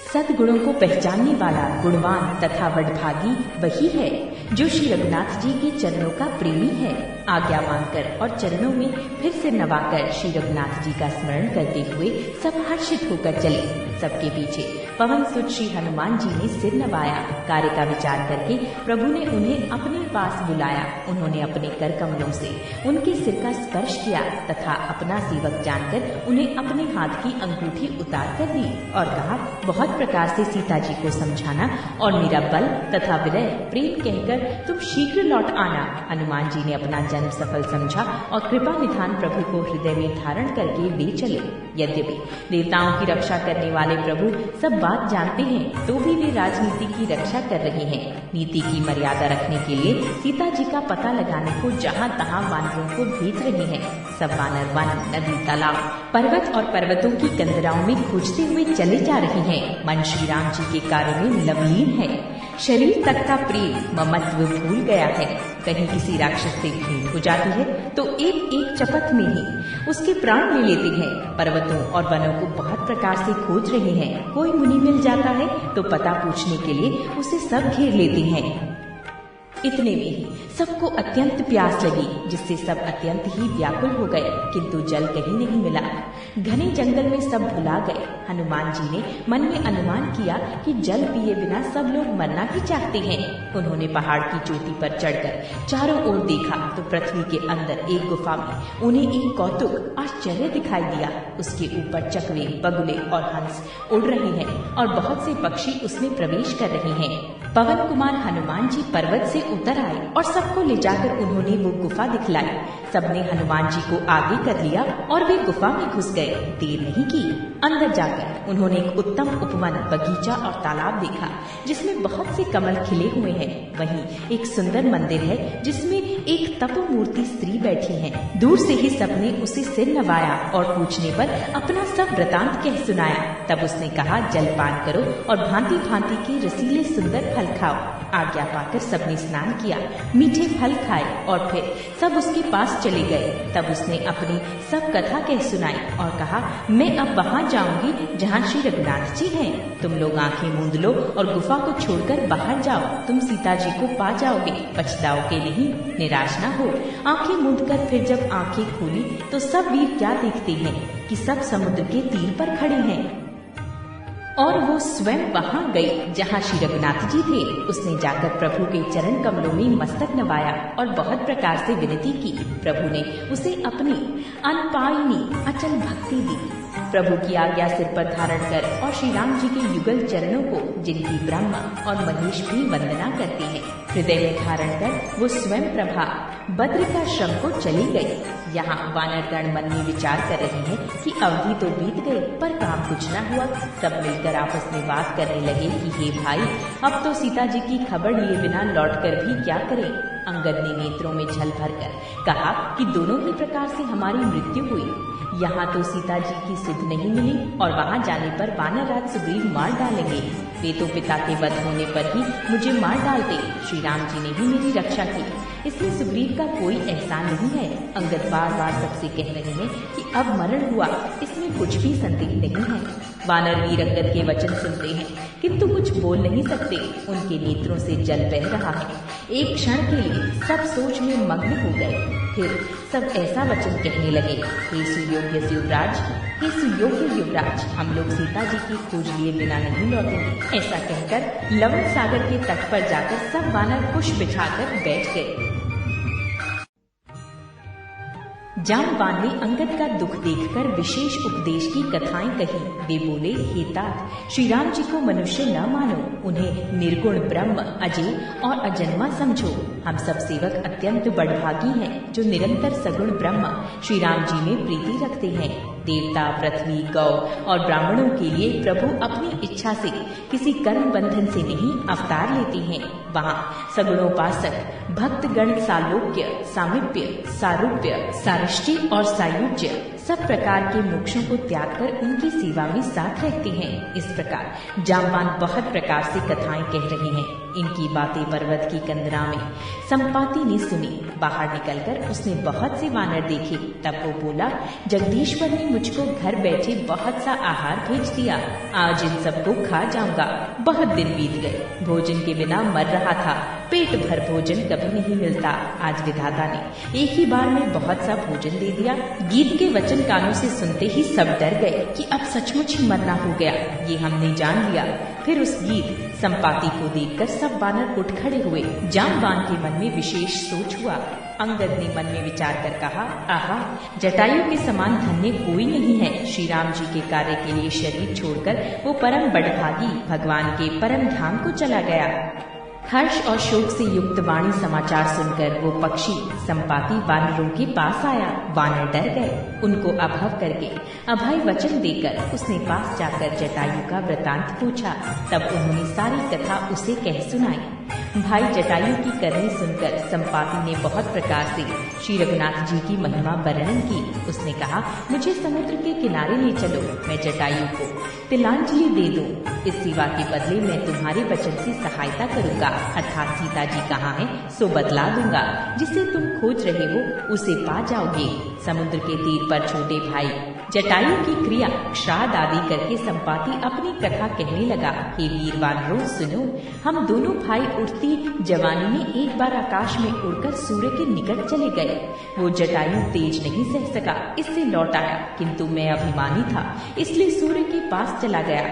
सद्गुणों को पहचानने वाला गुणवान तथा वडभागी वही है जो श्री रघुनाथ जी के चरणों का प्रेमी है। आज्ञा मानकर और चरणों में फिर से नवाकर श्री रघुनाथ जी का स्मरण करते हुए सब हर्षित होकर चले। सबके पीछे पवन सुत श्री हनुमान जी ने सिर नवाया। कार्य का विचार करके प्रभु ने उन्हें अपने पास बुलाया। उन्होंने अपने कर कमलों से उनके सिर का स्पर्श किया तथा अपना सेवक जानकर उन्हें अपने हाथ की अंगूठी उतार कर दी और कहा, बहुत प्रकार से सीता जी को समझाना और मेरा बल तथा विनय प्रेम कहकर तुम शीघ्र लौट आना। हनुमान जी ने अपना जन्म सफल समझा और कृपा निधान प्रभु को हृदय में धारण करके ले चले। यद्यपि देवताओं की रक्षा करने वाले प्रभु सब बात जानते हैं, तो भी वे राजनीति की रक्षा कर रहे हैं। नीति की मर्यादा रखने के लिए सीता जी का पता लगाने को जहाँ तहाँ वानरों को भेज रहे हैं। सब वानर वन नदी तालाब पर्वत और पर्वतों की कंदराओं में खोजते हुए चले जा रहे हैं। मन श्री राम जी के कार्य में लवलीन है। शरीर तक का प्रेम ममत्व भूल गया है। कहीं किसी राक्षस से भेंट हो जाती है तो एक एक चपत में ही उसके प्राण ले लेते हैं। पर्वतों और वनों को बहुत प्रकार से खोज रहे हैं। कोई मुनि मिल जाता है तो पता पूछने के लिए उसे सब घेर लेते हैं। इतने में ही सबको अत्यंत प्यास लगी, जिससे सब अत्यंत ही व्याकुल हो गए, किंतु जल कहीं नहीं मिला। घने जंगल में सब भुला गए। हनुमान जी ने मन में अनुमान किया कि जल पिए बिना सब लोग मरना ही चाहते हैं। उन्होंने पहाड़ की चोटी पर चढ़कर चारों ओर देखा तो पृथ्वी के अंदर एक गुफा में उन्हें एक कौतुक आश्चर्य दिखाई दिया। उसके ऊपर चकवे बगुले और हंस उड़ रहे हैं और बहुत से पक्षी उसमें प्रवेश कर रहे हैं। पवन कुमार हनुमान जी पर्वत से उतर आए और सबको ले जाकर उन्होंने वो गुफा दिखलाई। सबने हनुमान जी को आगे कर लिया और वे गुफा में घुस गए। देर नहीं की, अंदर जाकर उन्होंने एक उत्तम उपवन बगीचा और तालाब देखा, जिसमें बहुत से कमल खिले हुए हैं। वहीं एक सुंदर मंदिर है, जिसमें एक तपोमूर्ति स्त्री बैठी है। दूर से ही सबने उसे सिर नवाया और पूछने पर अपना सब वृतांत कह सुनाया। तब उसने कहा, जलपान करो और भांति भांति के रसीले सुंदर फल खाओ। आज्ञा पाकर सबने स्नान किया, मीठे फल खाए और फिर सब उसके पास चले गए। तब उसने अपनी सब कथा कह सुनाई और कहा, मैं अब वहाँ जाऊंगी जहाँ श्री रघुनाथ जी हैं। तुम लोग आंखें मूंद लो और गुफा को छोड़कर बाहर जाओ। तुम सीता जी को पा जाओगे, पछताओगे नहीं, निराश न हो। आंखें मूंदकर फिर जब आंखें खोली तो सब वीर क्या देखते हैं कि सब समुद्र के तीर पर खड़े हैं और वो स्वयं वहां गई जहां श्री रघुनाथ जी थे। उसने जाकर प्रभु के चरण कमलों में मस्तक नवाया और बहुत प्रकार से विनती की। प्रभु ने उसे अपनी अनपायनी अचल भक्ति दी। प्रभु की आज्ञा सिर पर धारण कर और श्री राम जी के युगल चरणों को, जिनकी ब्रह्मा और महेश भी वंदना करते हैं, हृदय में धारण कर वो स्वयं प्रभा बद्र का श्रम को चली गई। यहाँ वानरगण मन में विचार कर रहे हैं कि अवधि तो बीत गई पर काम कुछ न हुआ। सब मिलकर आपस में बात करने लगे कि हे भाई, अब तो सीता जी की खबर लिए बिना लौटकर भी क्या करें। अंगद ने नेत्रों में छल भरकर कहा कि दोनों ही प्रकार से हमारी मृत्यु हुई। यहाँ तो सीता जी की सुध नहीं मिली और वहाँ जाने पर वानरराज सुग्रीव मार डालेंगे। वे तो पिता के वध होने पर ही मुझे मार डालते। श्री राम जी ने ही मेरी रक्षा की, इसमें सुग्रीव का कोई एहसान नहीं है। अंगद बार बार सबसे कह रहे हैं कि अब मरण हुआ, इसमें कुछ भी संदेह नहीं है। वानर वीर अंगद के वचन सुनते हैं किंतु कुछ बोल नहीं सकते। उनके नेत्रों से जल बह रहा है। एक क्षण के लिए सब सोच में मग्न हो गए। फिर सब ऐसा वचन कहने लगे, हे सुयोग्य युवराज, हे सुयोग्य युवराज, हम लोग सीता जी की खोज लिए बिना नहीं लौटेंगे। ऐसा कहकर लवण सागर के तट पर जाकर सब वानर कुश बिछाकर बैठ गए। जामवान ने अंगद का दुख देखकर विशेष उपदेश की कथाएं कही। वे बोले, हे तात, श्री राम जी को मनुष्य न मानो, उन्हें निर्गुण ब्रह्म अजय और अजन्मा समझो। हम सब सेवक अत्यंत बड़भागी हैं जो निरंतर सगुण ब्रह्म श्री राम जी में प्रीति रखते हैं। देवता, पृथ्वी, गौ और ब्राह्मणों के लिए प्रभु अपनी इच्छा से किसी कर्म बंधन से नहीं अवतार लेते हैं। वहाँ सगुणोपासक भक्तगण सालोक्य, सामीप्य, सारूप्य, सारिष्टि और सायुज्य सब प्रकार के मोक्षों को त्याग कर उनकी सेवा में साथ रहते हैं। इस प्रकार जामवान बहुत प्रकार से कथाएं कह रहे हैं। इनकी बातें पर्वत की कंदरा में संपाति ने सुनी। बाहर निकलकर उसने बहुत से वानर देखे। तब वो बोला, जगदीश्वर ने मुझको घर बैठे बहुत सा आहार भेज दिया। आज इन सबको खा जाऊंगा। बहुत दिन बीत गए, भोजन के बिना मर रहा था। पेट भर भोजन कभी नहीं मिलता। आज विधाता ने एक ही बार में बहुत सा भोजन दे दिया। गीत के वचन कानों से सुनते ही सब डर गए कि अब सचमुच ही मरना हो गया। ये हमने जान लिया। फिर उस गीत संपाति को देखकर सब वानर उठ खड़े हुए। जामवान के मन में विशेष सोच हुआ। अंगद ने मन में विचार कर कहा, आहा, जटायु के समान धन्य कोई नहीं है। श्री राम जी के कार्य के लिए शरीर छोड़कर वो परम बड़भागी भगवान के परम धाम को चला गया। हर्ष और शोक से युक्त वाणी समाचार सुनकर वो पक्षी संपाति वानरों के पास आया। वानर डर गए। उनको अभव करके अभय वचन देकर उसने पास जाकर जटायु का वृतांत पूछा। तब उन्होंने सारी कथा उसे कह सुनाई। भाई जटायु की करनी सुनकर संपाति ने बहुत प्रकार से श्री रघुनाथ जी की महिमा वर्णन की। उसने कहा, मुझे समुद्र के किनारे ले चलो, मैं जटायु को तिलांजलि दे दूं। इस सेवा के बदले मैं तुम्हारे वचन से सहायता करूंगा, अर्थात सीता जी कहाँ है सो बतला दूंगा। जिसे तुम खोज रहे हो उसे पा जाओगे। समुद्र के तीर पर छोटे भाई जटायु की क्रिया श्राद्ध आदि करके संपाति अपनी कथा कहने लगा। हे वीर वानरों सुनो, हम दोनों भाई उठती जवानी में एक बार आकाश में उड़कर सूर्य के निकट चले गए। वो जटायु तेज नहीं सह सका, इससे लौट आया, किंतु मैं अभिमानी था इसलिए सूर्य के पास चला गया।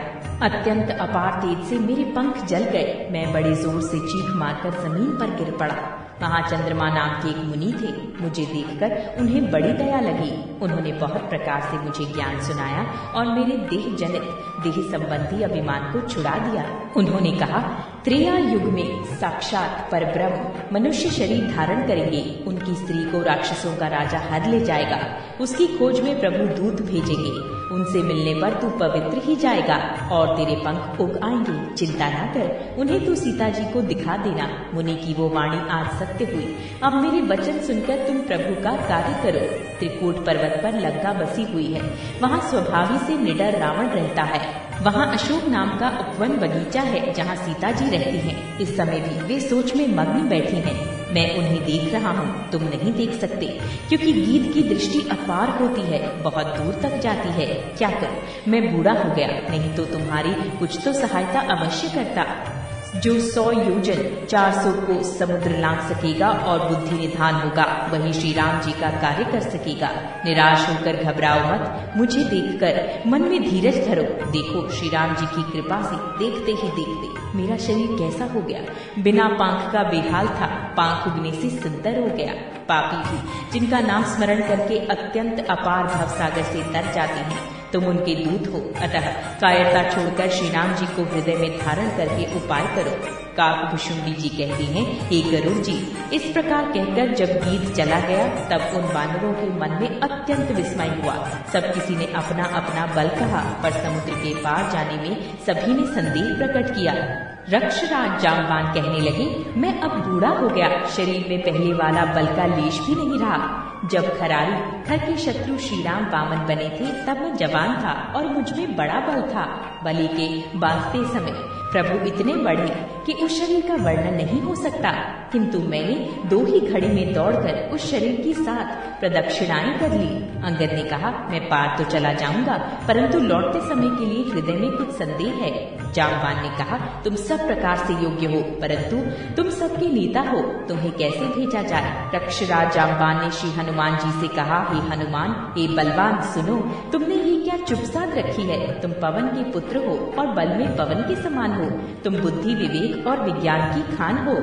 अत्यंत अपार तेज से मेरे पंख जल गए। मैं बड़े जोर से चीख मारकर जमीन पर गिर पड़ा। वहाँ चंद्रमा नाम के एक मुनि थे। मुझे देखकर उन्हें बड़ी दया लगी। उन्होंने बहुत प्रकार से मुझे ज्ञान सुनाया और मेरे देह जनित देह संबंधी अभिमान को छुड़ा दिया। उन्होंने कहा, त्रेता युग में साक्षात परब्रह्म मनुष्य शरीर धारण करेंगे। उनकी स्त्री को राक्षसों का राजा हर ले जाएगा। उसकी खोज में प्रभु दूत भेजेंगे। उनसे मिलने पर तू पवित्र ही जाएगा और तेरे पंख उग आएंगे। चिंता न कर, उन्हें तू सीता जी को दिखा देना। मुनि की वो वाणी आज सत्य हुई। अब मेरे वचन सुनकर तुम प्रभु का कार्य करो। त्रिकूट पर्वत पर लंका बसी हुई है। वहाँ स्वभावी से निडर रावण रहता है। वहाँ अशोक नाम का उपवन बगीचा है जहाँ सीता जी रहती हैं। इस समय भी वे सोच में मग्न बैठी हैं। मैं उन्हें देख रहा हूँ, तुम नहीं देख सकते, क्योंकि गीत की दृष्टि अपार होती है, बहुत दूर तक जाती है। क्या करूं, मैं बूढ़ा हो गया, नहीं तो तुम्हारी कुछ तो सहायता अवश्य करता। जो 100 योजन 400 को समुद्र लांघ सकेगा और बुद्धि निधान होगा, वही श्री राम जी का कार्य कर सकेगा। निराश होकर घबराओ मत, मुझे देखकर मन में धीरज धरो। देखो, श्री राम जी की कृपा से देखते ही देखते मेरा शरीर कैसा हो गया। बिना पंख का बेहाल था, पंख उगने से सुंदर हो गया। पापी भी जिनका नाम स्मरण करके अत्यंत अपार भवसागर से तर जाते हैं, तुम उनके दूत हो। अतः कायरता छोड़कर श्री राम जी को हृदय में धारण करके उपाय करो। काकभुशुंडी जी कहती हैं, हे गरुड़ जी। इस प्रकार कहकर जब गीत चला गया तब उन वानरों के मन में अत्यंत विस्मय हुआ। सब किसी ने अपना अपना बल कहा, पर समुद्र के पार जाने में सभी ने संदेह प्रकट किया। रक्षराज जामवान कहने लगे, मैं अब बूढ़ा हो गया, शरीर में पहले वाला बल का लेश भी नहीं रहा। जब खरारी खर के शत्रु श्री राम वामन बने थे तब मैं जवान था और मुझ में बड़ा बल था। बलि के बांधते समय प्रभु इतने बढ़े कि उस शरीर का वर्णन नहीं हो सकता, किंतु मैंने 2 ही घड़ी में दौड़कर उस शरीर की 7 प्रदक्षिणाएं कर ली। अंगद ने कहा, मैं पार तो चला जाऊंगा, परंतु लौटते समय के लिए हृदय में कुछ संदेह है। जामवान ने कहा, तुम सब प्रकार से योग्य हो, परंतु तुम सबके नेता हो, तुम्हें कैसे भेजा जाए। रक्षराज जामवान ने श्री हनुमान जी से कहा, हे हनुमान, हे बलवान, सुनो, तुमने ये क्या चुप साध रखी है। तुम पवन के पुत्र हो और बल में पवन के समान हो। तुम बुद्धि, विवेक और विज्ञान की खान हो।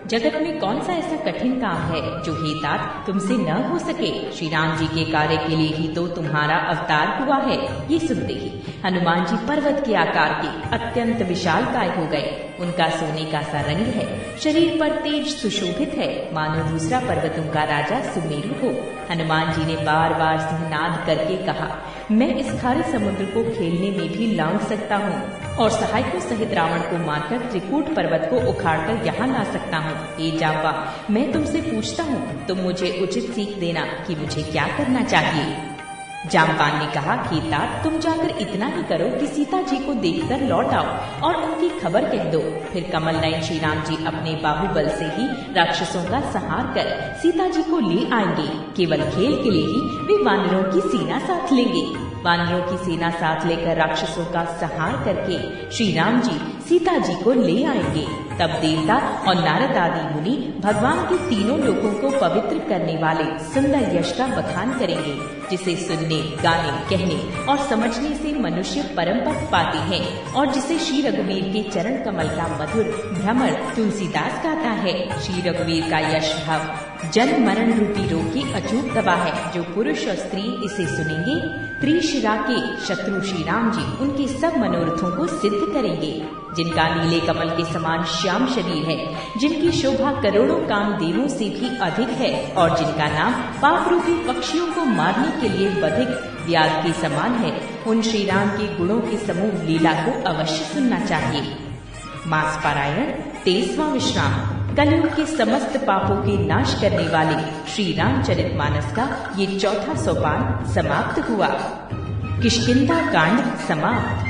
जगत में कौन सा ऐसा कठिन काम है जो हे तात तुमसे न हो सके। श्री राम जी के कार्य के लिए ही तो तुम्हारा अवतार हुआ है। ये सुनते ही हनुमान जी पर्वत के आकार के अत्यंत विशालकाय हो गए। उनका सोने का सा रंग है, शरीर पर तेज सुशोभित है, मानो दूसरा पर्वतों का राजा सुमेरु हो। हनुमान जी ने बार बार सिंहनाद करके कहा, मैं इस खारे समुद्र को खेलने में भी लांघ सकता हूँ और सहायकों सहित रावण को मारकर त्रिकूट पर्वत को उखाड़कर यहाँ ला सकता हूँ। हे जांबा, मैं तुमसे पूछता हूँ, तुम मुझे उचित सीख देना कि मुझे क्या करना चाहिए। जामपान ने कहा, हे तात, तुम जाकर इतना ही करो कि सीता जी को देखकर लौट आओ और उनकी खबर कह दो। फिर कमल नयन श्री राम जी अपने बाहुबल से ही राक्षसों का संहार कर सीता जी को ले आएंगे। केवल खेल के लिए ही वे वानरों की सेना साथ लेंगे। वानरों की सेना साथ लेकर राक्षसों का संहार करके श्री राम जी सीता जी को ले आएंगे। तब देवता और नारद आदि मुनि भगवान के तीनों लोकों को पवित्र करने वाले सुंदर यश का बखान करेंगे, जिसे सुनने, गाने, कहने और समझने से मनुष्य परम पद पाते हैं और जिसे श्री रघुवीर के चरण कमल का मधुर भ्रमर तुलसीदास गाता है। श्री रघुवीर का यश भाव जन्म मरण रूपी रोग की अचूक दवा है। जो पुरुष और स्त्री इसे सुनेंगे, त्रिशिरा के शत्रु श्री राम जी उनके सब मनोरथों को सिद्ध करेंगे। जिनका नीले कमल के समान श्याम शरीर है, जिनकी शोभा करोड़ों कामदेवों से भी अधिक है और जिनका नाम पाप रूपी पक्षियों को मारने के लिए बधिक व्याध के समान है, उन श्री राम के गुणों के समूह लीला को अवश्य सुनना चाहिए। मास पारायण 23वां विश्राम। कलयुग के समस्त पापों के नाश करने वाले श्री रामचरितमानस का ये चौथा सोपान समाप्त हुआ। किष्किंधा कांड समाप्त।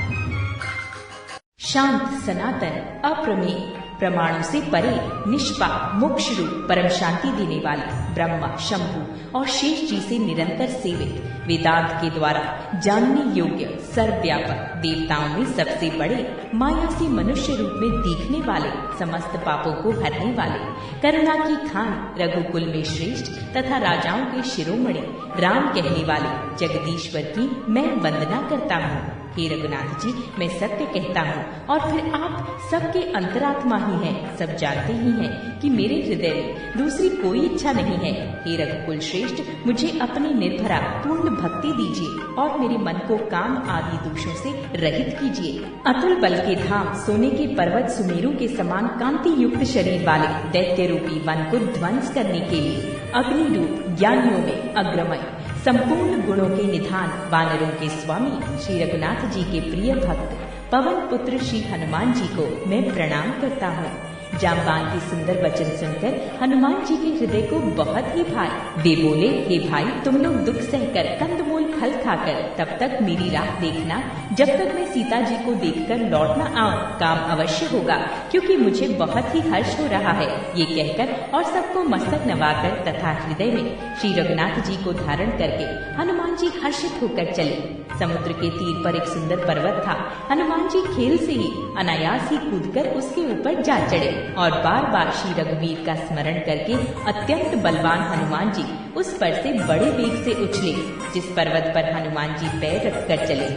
शांत, सनातन, अप्रमेय, प्रमाणों से परे, निष्पाप, मोक्ष रूप, परम शांति देने वाले ब्रह्मा, शंभु और शेष जी से निरंतर सेवित, वेदांत के द्वारा जानने योग्य, सर्वव्यापक, देवताओं में सबसे बड़े, माया से मनुष्य रूप में दिखने वाले, समस्त पापों को हरने वाले, करुणा की खान, रघुकुल में श्रेष्ठ तथा राजाओं के शिरोमणि, राम कहने वाले जगदीश्वर की मैं वंदना करता हूँ। हे रघुनाथ जी, मैं सत्य कहता हूँ और फिर आप सबके अंतरात्मा ही हैं, सब जानते ही हैं कि मेरे हृदय में दूसरी कोई इच्छा नहीं है। हे रघुकुल श्रेष्ठ, मुझे अपनी निर्भरा पूर्ण भक्ति दीजिए और मेरे मन को काम आदि दोषों से रहित कीजिए। अतुल बल के धाम, सोने के पर्वत सुमेरु के समान कांति युक्त शरीर वाले दैत्य रूपी वन को ध्वंस करने के लिए अग्नि रूप, ज्ञानियों में अग्रमय, संपूर्ण गुणों के निधान, वानरों के स्वामी श्री रघुनाथ जी के प्रिय भक्त पवन पुत्र श्री हनुमान जी को मैं प्रणाम करता हूँ। जामबान के सुंदर वचन सुनकर हनुमान जी के हृदय को बहुत ही भाई। वे बोले, हे भाई, तुम लोग दुख सहकर कंदमूल फल खाकर तब तक मेरी राह देखना जब तक मैं सीता जी को देखकर लौट न आऊं। काम अवश्य होगा, क्योंकि मुझे बहुत ही हर्ष हो रहा है। ये कहकर और सबको मस्तक नवाकर तथा हृदय में श्री रघुनाथ जी को धारण करके हनुमान जी हर्षित होकर चले। समुद्र के तीर पर एक सुंदर पर्वत था। हनुमान जी खेल से ही अनायास ही कूदकर उसके ऊपर जा चढ़े और बार बार श्री रघुवीर का स्मरण करके अत्यंत बलवान हनुमान जी उस पर से बड़े वेग से उछले। जिस पर्वत पर हनुमान जी पैर रखकर चले,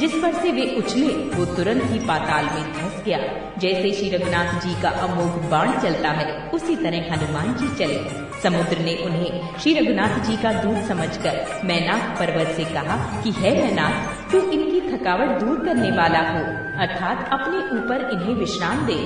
जिस पर से वे उछले, वो तुरंत ही पाताल में धंस गया। जैसे श्री रघुनाथ जी का अमोघ बाण चलता है, उसी तरह हनुमान जी चले। समुद्र ने उन्हें श्री रघुनाथ जी का दूत समझकर मैनाक पर्वत से कहा कि हे मैनाक, तू इनकी थकावट दूर करने वाला हो, अर्थात अपने ऊपर इन्हें विश्राम दे।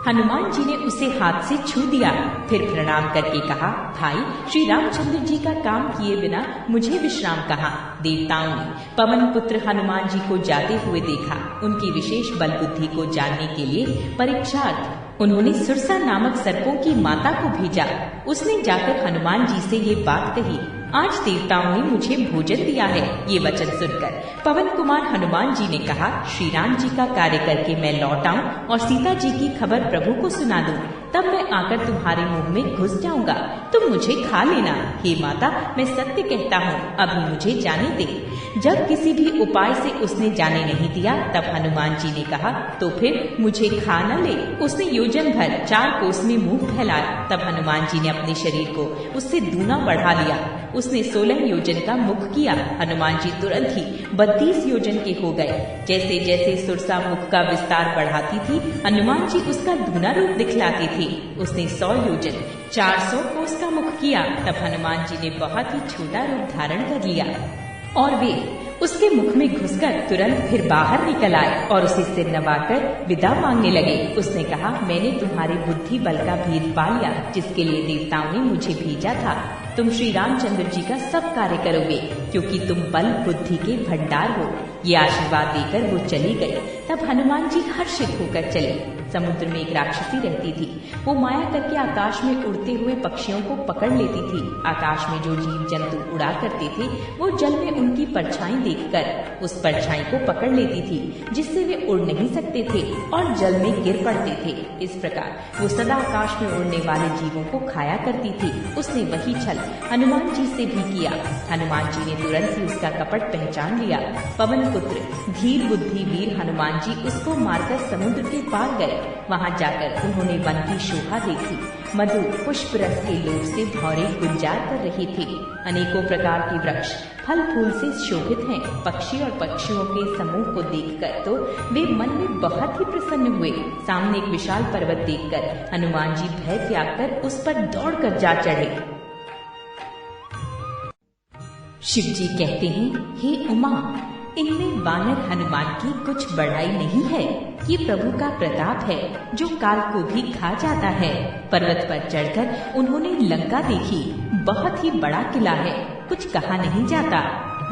हनुमान जी ने उसे हाथ से छू दिया, फिर प्रणाम करके कहा, भाई, श्री रामचंद्र जी का काम किए बिना मुझे विश्राम कहाँ। देवताओं ने पवन पुत्र हनुमान जी को जाते हुए देखा। उनकी विशेष बल बुद्धि को जानने के लिए परीक्षार्थ उन्होंने सुरसा नामक सर्पों की माता को भेजा। उसने जाकर हनुमान जी से ये बात कही, आज देवताओं ने मुझे भोजन दिया है। ये वचन सुनकर पवन कुमार हनुमान जी ने कहा, श्री राम जी का कार्य करके मैं लौट आऊं और सीता जी की खबर प्रभु को सुना दूं, तब मैं आकर तुम्हारे मुंह में घुस जाऊंगा, तुम मुझे खा लेना। हे माता, मैं सत्य कहता हूँ, अभी मुझे जाने दे। जब किसी भी उपाय से उसने जाने नहीं दिया, तब हनुमान जी ने कहा, तो फिर मुझे खा न ले। उसने योजन भर 4 कोस में मुंह फैलाया। तब हनुमान जी ने अपने शरीर को उससे दूना बढ़ा लिया। उसने 16 योजन का मुख किया। हनुमान जी तुरंत ही 32 योजन के हो गए। जैसे जैसे सुरसा मुख का विस्तार बढ़ाती थी, हनुमान जी उसका दूना रूप दिखलाते थे। उसने 100 योजन 400 कोस का मुख किया। तब हनुमान जी ने बहुत ही छोटा रूप धारण कर लिया और वे उसके मुख में घुसकर तुरंत फिर बाहर निकल आए और उसे सिर नवाकर विदा मांगने लगे। उसने कहा, मैंने तुम्हारे बुद्धि बल का भेद पा लिया, जिसके लिए देवताओं ने मुझे भेजा था। तुम श्री रामचंद्र जी का सब कार्य करोगे, क्योंकि तुम बल बुद्धि के भंडार हो। ये आशीर्वाद देकर वो चली गई। तब हनुमान जी हर्षित होकर चले। समुद्र में एक राक्षसी रहती थी। वो माया करके आकाश में उड़ते हुए पक्षियों को पकड़ लेती थी। आकाश में जो जीव जंतु उड़ा करते थे, वो जल में उनकी परछाई देखकर उस परछाई को पकड़ लेती थी, जिससे वे उड़ नहीं सकते थे और जल में गिर पड़ते थे। इस प्रकार वो सदा आकाश में उड़ने वाले जीवों को खाया करती थी। उसने वही छल हनुमान जी से भी किया। हनुमान जी ने तुरंत ही उसका कपट पहचान लिया। पवन पुत्र धीर बुद्धि वीर हनुमान जी उसको मारकर समुद्र के पार गए। वहां जाकर उन्होंने वन की शोभा देखी। मधु पुष्प रस के लोभ से भौरे गुंजार कर रही थी। अनेकों प्रकार के वृक्ष फल फूल से शोभित हैं। पक्षी और पक्षियों के समूह को देखकर तो वे मन में बहुत ही प्रसन्न हुए। सामने एक विशाल पर्वत देखकर हनुमान जी भय त्याग कर उस पर दौड़कर जा चढ़े। शिव जी कहते हैं, हे उमा, इनमें वानर हनुमान की कुछ बड़ाई नहीं है। ये प्रभु का प्रताप है, जो काल को भी खा जाता है। पर्वत पर चढ़कर उन्होंने लंका देखी। बहुत ही बड़ा किला है, कुछ कहा नहीं जाता।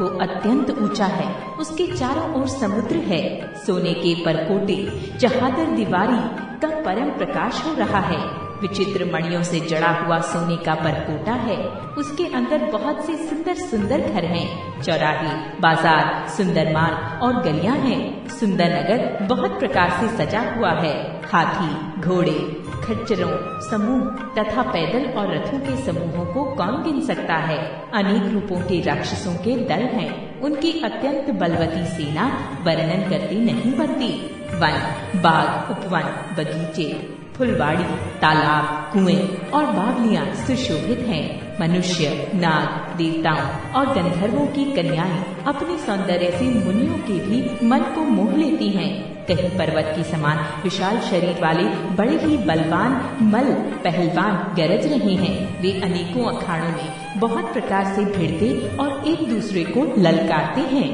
वो अत्यंत ऊंचा है। उसके चारों ओर समुद्र है। सोने के परकोटे, चहादर दीवारी का परम प्रकाश हो रहा है। विचित्र मणियों से जड़ा हुआ सोने का परकोटा है। उसके अंदर बहुत से सुंदर सुंदर घर हैं। चौराहे, बाजार, सुंदर मार्ग और गलियां हैं। सुंदर नगर बहुत प्रकार से सजा हुआ है। हाथी, घोड़े, खच्चरों समूह तथा पैदल और रथों के समूहों को कौन गिन सकता है। अनेक रूपों के राक्षसों के दल हैं। उनकी अत्यंत बलवती सेना वर्णन करती नहीं बनती। वन, बाग, उपवन, बगीचे, फुलवाड़ी, तालाब, कुएं और बावलियां सुशोभित हैं। मनुष्य, नाग, देवताओं और गंधर्वों की कन्याएं अपने सौंदर्य से मुनियों के भी मन को मोह लेती हैं। कहीं पर्वत के समान विशाल शरीर वाले बड़े ही बलवान मल पहलवान गरज रहे हैं। वे अनेकों अखाड़ों में बहुत प्रकार से भिड़ते और एक दूसरे को ललकारते हैं।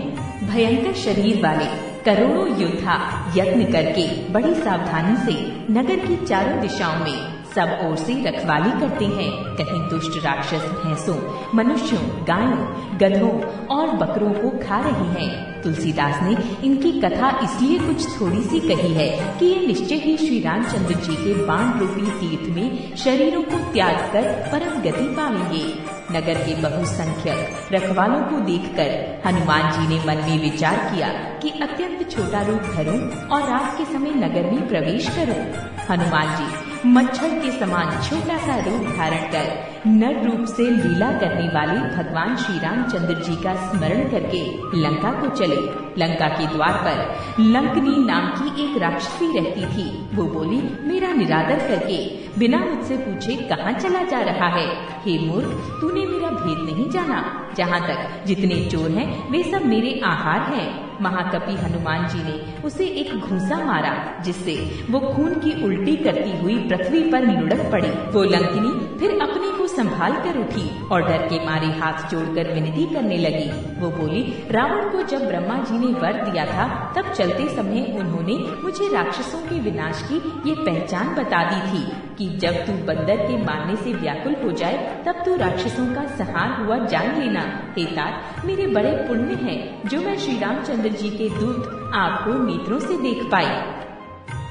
भयंकर शरीर वाले करोड़ों योद्धा यत्न करके बड़ी सावधानी से नगर की चारों दिशाओं में सब ओर से रखवाली करते हैं। कहीं दुष्ट राक्षस भैंसों, मनुष्यों, गायों, गधों और बकरों को खा रही हैं। तुलसीदास ने इनकी कथा इसलिए कुछ थोड़ी सी कही है कि ये निश्चय ही श्री रामचंद्र जी के बाण रूपी तीर्थ में शरीरों को त्याग कर परम गति पाएंगे। नगर के बहुसंख्यक रखवालों को देखकर हनुमान जी ने मन में विचार किया कि अत्यंत छोटा रूप धरूं और रात के समय नगर में प्रवेश करूं। हनुमान जी मच्छर के समान छोटा सा रूप धारण कर नर रूप से लीला करने वाले भगवान श्री रामचंद्र जी का स्मरण करके लंका को चले। लंका के द्वार पर लंकनी नाम की एक राक्षसी रहती थी। वो बोली, मेरा निरादर करके बिना मुझसे पूछे कहाँ चला जा रहा है? हे मूर्ख, तूने मेरा भेद नहीं जाना। जहाँ तक जितने चोर हैं वे सब मेरे आहार हैं। महाकपि हनुमान जी ने उसे एक घूंसा मारा, जिससे वो खून की उल्टी करती हुई पृथ्वी पर लुढ़क पड़ी। वो लंकिनी फिर अपने को संभाल कर उठी और डर के मारे हाथ जोड़कर विनती करने लगी। वो बोली, रावण को जब ब्रह्मा जी ने वर दिया था, तब चलते समय उन्होंने मुझे राक्षसों के विनाश की ये पहचान बता दी थी कि जब तू बंदर के मारने से व्याकुल हो जाए, तब तू राक्षसों का संहार हुआ जान लेना। हे तात, मेरे बड़े पुण्य हैं जो मैं श्री रामचंद्र जी के दूत आपको नेत्रों से देख पाई।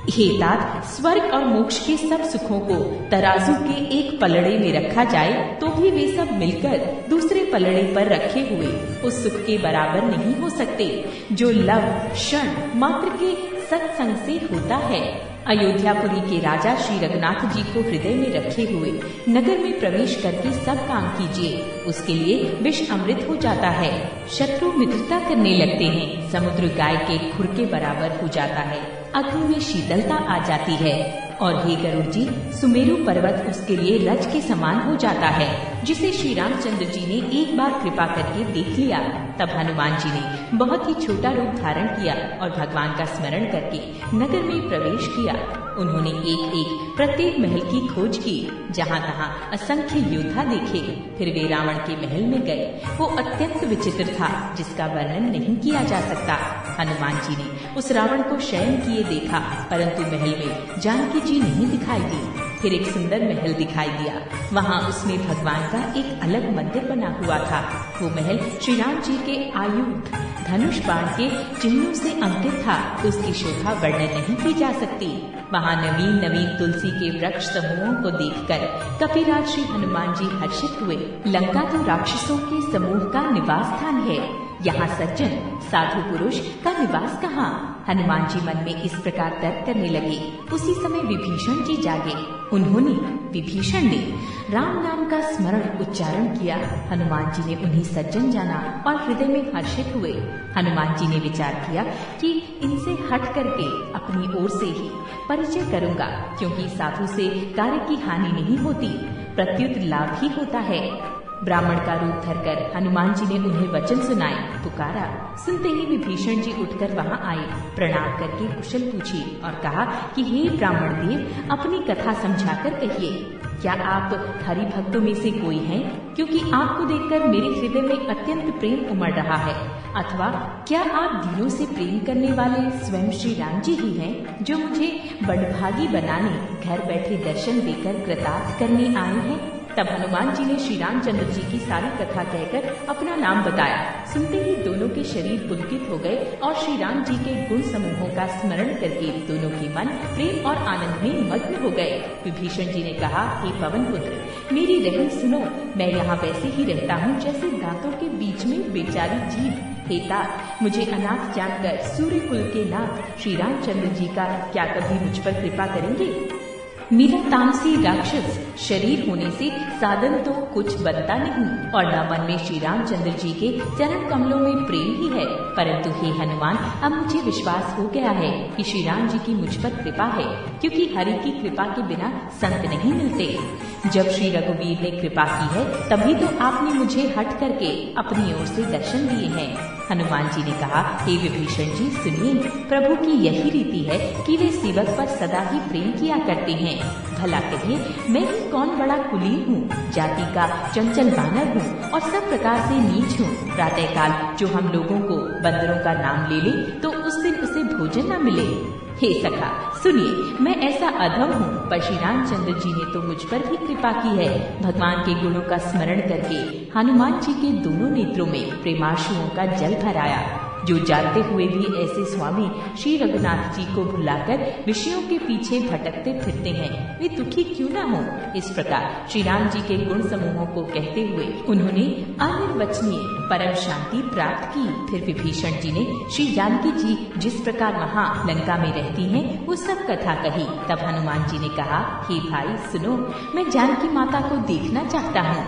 हे तात, स्वर्ग और मोक्ष के सब सुखों को तराजू के एक पलड़े में रखा जाए तो भी वे सब मिलकर दूसरे पलड़े पर रखे हुए उस सुख के बराबर नहीं हो सकते जो लव क्षण मात्र के सत्संग से होता है। अयोध्यापुरी के राजा श्री रघुनाथ जी को हृदय में रखे हुए नगर में प्रवेश करके सब काम कीजिए। उसके लिए विष अमृत हो जाता है। शत्रु मित्रता करने लगते हैं। समुद्र गाय के खुर के बराबर हो जाता है। अग्नि में शीतलता आ जाती है। और हे गरुड़ जी, सुमेरु पर्वत उसके लिए रज के समान हो जाता है, जिसे श्री रामचंद्र जी ने एक बार कृपा करके देख लिया। तब हनुमान जी ने बहुत ही छोटा रूप धारण किया और भगवान का स्मरण करके नगर में प्रवेश किया। उन्होंने एक एक प्रत्येक महल की खोज की, जहाँ तहाँ असंख्य योद्धा देखे। फिर वे रावण के महल में गए। वो अत्यंत विचित्र था, जिसका वर्णन नहीं किया जा सकता। हनुमान जी ने उस रावण को शयन किए देखा, परंतु महल में जानकी जी नहीं दिखाई दी। फिर एक सुंदर महल दिखाई दिया। वहाँ उसमें भगवान का एक अलग मंदिर बना हुआ था। वो महल श्री राम जी के आयुध धनुष बाण के चिन्हों से अंकित था। उसकी शोभा वर्णन नहीं की जा सकती। वहाँ नवीन नवीन तुलसी के वृक्ष समूहों को देखकर कपिराज श्री हनुमान जी हर्षित हुए। लंका तो राक्षसों के समूह का निवास स्थान है, यहाँ सज्जन साधु पुरुष का निवास कहाँ? हनुमान जी मन में इस प्रकार तर्क करने लगे। उसी समय विभीषण जी जागे। उन्होंने विभीषण ने राम नाम का स्मरण उच्चारण किया। हनुमान जी ने उन्हें सज्जन जाना और हृदय में हर्षित हुए। हनुमान जी ने विचार किया कि इनसे हट करके अपनी ओर से ही परिचय करूंगा, क्योंकि साधु से कार्य की हानि नहीं होती, प्रत्युत लाभ ही होता है। ब्राह्मण का रूप धरकर हनुमान जी ने उन्हें वचन सुनाए, पुकारा। सुनते ही विभीषण जी उठकर वहां आए, प्रणाम करके कुशल पूछी और कहा कि हे ब्राह्मण देव, अपनी कथा समझाकर कहिए। क्या आप हरि भक्तों में से कोई हैं? क्योंकि आपको देखकर मेरे हृदय में अत्यंत प्रेम उमड़ रहा है। अथवा क्या आप दिलों से प्रेम करने वाले स्वयं श्री राम जी ही हैं, जो मुझे बड़भागी बनाने घर बैठे दर्शन देकर कृतार्थ करने आए हैं? तब हनुमान जी ने श्री रामचंद्र जी की सारी कथा कहकर अपना नाम बताया। सुनते ही दोनों के शरीर पुलकित हो गए और श्री राम जी के गुण समूहों का स्मरण करके दोनों के मन प्रेम और आनंद में मग्न हो गए। विभीषण जी ने कहा, हे पवन पुत्र, मेरी रहन सुनो। मैं यहाँ वैसे ही रहता हूँ जैसे दांतों के बीच में बेचारी जीभ। हे तात, मुझे अनाथ जानकर सूर्य कुल के नाथ श्री रामचंद्र जी का क्या कभी मुझ पर कृपा करेंगे? मेरा तामसी राक्षस शरीर होने से साधन तो कुछ बनता नहीं और न मन में श्री रामचंद्र जी के चरण कमलों में प्रेम ही है। परंतु हे हनुमान, अब मुझे विश्वास हो गया है कि श्री राम जी की मुझ पर कृपा है, क्योंकि हरि की कृपा के बिना संत नहीं मिलते। जब श्री रघुवीर ने कृपा की है, तभी तो आपने मुझे हट करके अपनी ओर से दर्शन दिए हैं। हनुमान जी ने कहा, हे विभीषण जी सुनिए, प्रभु की यही रीति है कि वे सेवक पर सदा ही प्रेम किया करते हैं। भला कहिए, मैं ही कौन बड़ा कुलीन हूँ, जाति का चंचल बानर हूँ और सब प्रकार से नीच हूँ। प्रातःकाल जो हम लोगों को बंदरों का नाम ले ले, तो उस दिन उसे भोजन न मिले। हे सखा सुनिए, मैं ऐसा अधम हूँ, पर श्री रामचंद्र जी ने तो मुझ पर भी कृपा की है। भगवान के गुणों का स्मरण करके हनुमान जी के दोनों नेत्रों में प्रेमाश्रुओं का जल भर आया। जो जानते हुए भी ऐसे स्वामी श्री रघुनाथ जी को भुलाकर विषयों के पीछे भटकते फिरते हैं, वे दुखी क्यों न हो। इस प्रकार श्री राम जी के गुण समूहों को कहते हुए उन्होंने अनिर्वचनीय परम शांति प्राप्त की। फिर विभीषण जी ने श्री जानकी जी जिस प्रकार वहाँ लंका में रहती हैं, वो सब कथा कही। तब हनुमान जी ने कहा, हे भाई सुनो, मैं जानकी माता को देखना चाहता हूँ।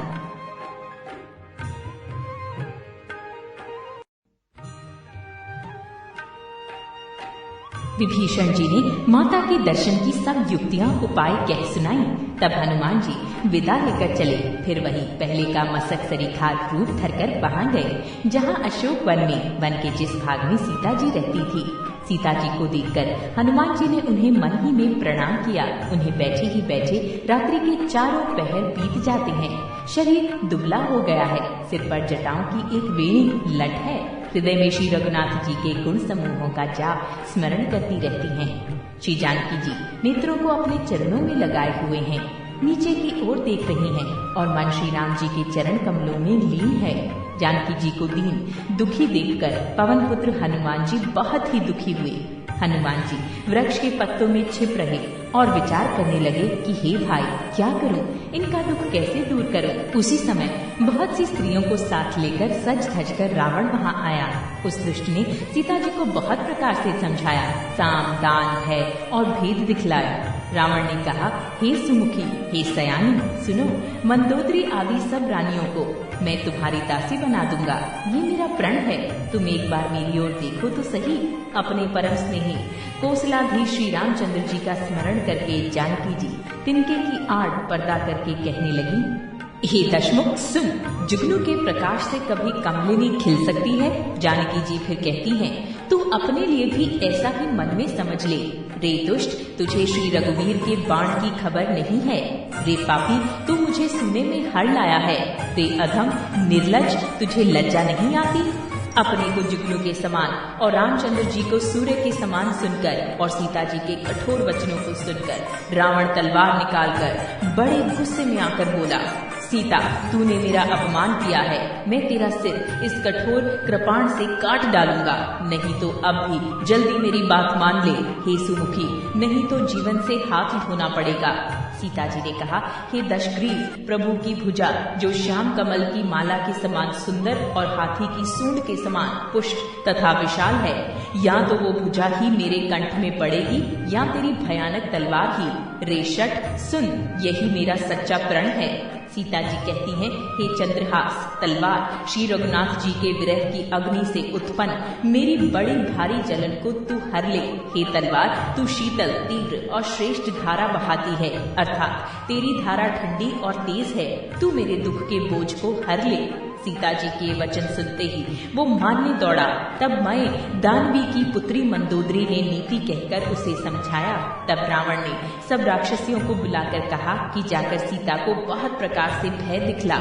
विभीषण जी ने माता के दर्शन की सब युक्तियां उपाय कह सुनाई। तब हनुमान जी विदा लेकर चले। फिर वही पहले का मसक सरीखार रूप धरकर वहां गए, जहां अशोक वन में वन के जिस भाग में सीता जी रहती थी। सीता जी को देखकर हनुमान जी ने उन्हें मन ही में प्रणाम किया। उन्हें बैठे ही बैठे रात्रि के चारों पहर बीत जाते हैं। शरीर दुबला हो गया है, सिर पर जटाओं की एक वेणी लट है। हृदय में श्री रघुनाथ जी के गुण समूहों का जाप स्मरण करती रहती हैं। श्री जानकी जी नेत्रों को अपने चरणों में लगाए हुए हैं, नीचे की ओर देख रही हैं और मन श्री राम जी के चरण कमलों में लीन है। जानकी जी को दीन दुखी देखकर पवन पुत्र हनुमान जी बहुत ही दुखी हुए। हनुमान जी वृक्ष के पत्तों में छिप रहे और विचार करने लगे कि हे भाई, क्या करूं, इनका दुख कैसे दूर करूं। उसी समय बहुत सी स्त्रियों को साथ लेकर सज धज कर रावण वहां आया। उस दुष्ट ने सीता जी को बहुत प्रकार से समझाया, साम दान भय और भेद दिखलाया। रावण ने कहा, हे सुमुखी, हे सयानी, सुनो, मंदोदरी आदि सब रानियों को मैं तुम्हारी दासी बना दूंगा। ये मेरा प्रण है, तुम एक बार मेरी ओर देखो तो सही। अपने परम स्नेही कौशलाधीश श्री रामचंद्र जी का स्मरण करके जानकी जी तिनके की आड़ पर्दा करके कहने लगी, हे दशमुख सुन, जुगनू के प्रकाश से कभी कमलिनी खिल सकती है। जानकी जी फिर कहती हैं, तू अपने लिए भी ऐसा ही मन में समझ ले। रे दुष्ट, तुझे श्री रघुवीर के बाण की खबर नहीं है। रे पापी, तू मुझे सीने में हर लाया है। रे अधम निर्लज, तुझे लज्जा नहीं आती। अपने को जुगनू के समान और रामचंद्र जी को सूर्य के समान सुनकर और सीता जी के कठोर वचनों को सुनकर रावण तलवार निकालकर बड़े गुस्से में आकर बोला, सीता, तूने मेरा अपमान किया है। मैं तेरा सिर इस कठोर कृपाण से काट डालूंगा, नहीं तो अब भी जल्दी मेरी बात मान ले हे सुमुखी, नहीं तो जीवन से हाथ धोना पड़ेगा। सीता जी ने कहा, हे दशग्रीव, प्रभु की भुजा जो श्याम कमल की माला के समान सुंदर और हाथी की सूंड के समान पुष्ट तथा विशाल है, या तो वो भुजा ही मेरे कंठ में पड़ेगी या तेरी भयानक तलवार ही। रे शठ, सुन, यही मेरा सच्चा प्रण है। सीता जी कहती हैं, हे चंद्रहास, तलवार श्री रघुनाथ जी के विरह की अग्नि से उत्पन्न मेरी बड़ी भारी जलन को तू हर ले। हे तलवार, तू शीतल, तीव्र और श्रेष्ठ धारा बहाती है, अर्थात तेरी धारा ठंडी और तेज है। तू मेरे दुख के बोझ को हर ले। सीता जी के वचन सुनते ही वो मारने दौड़ा। तब मैं दानवी की पुत्री मंदोदरी ने नीति कहकर उसे समझाया। तब रावण ने सब राक्षसियों को बुलाकर कहा कि जाकर सीता को बहुत प्रकार से भय दिखला।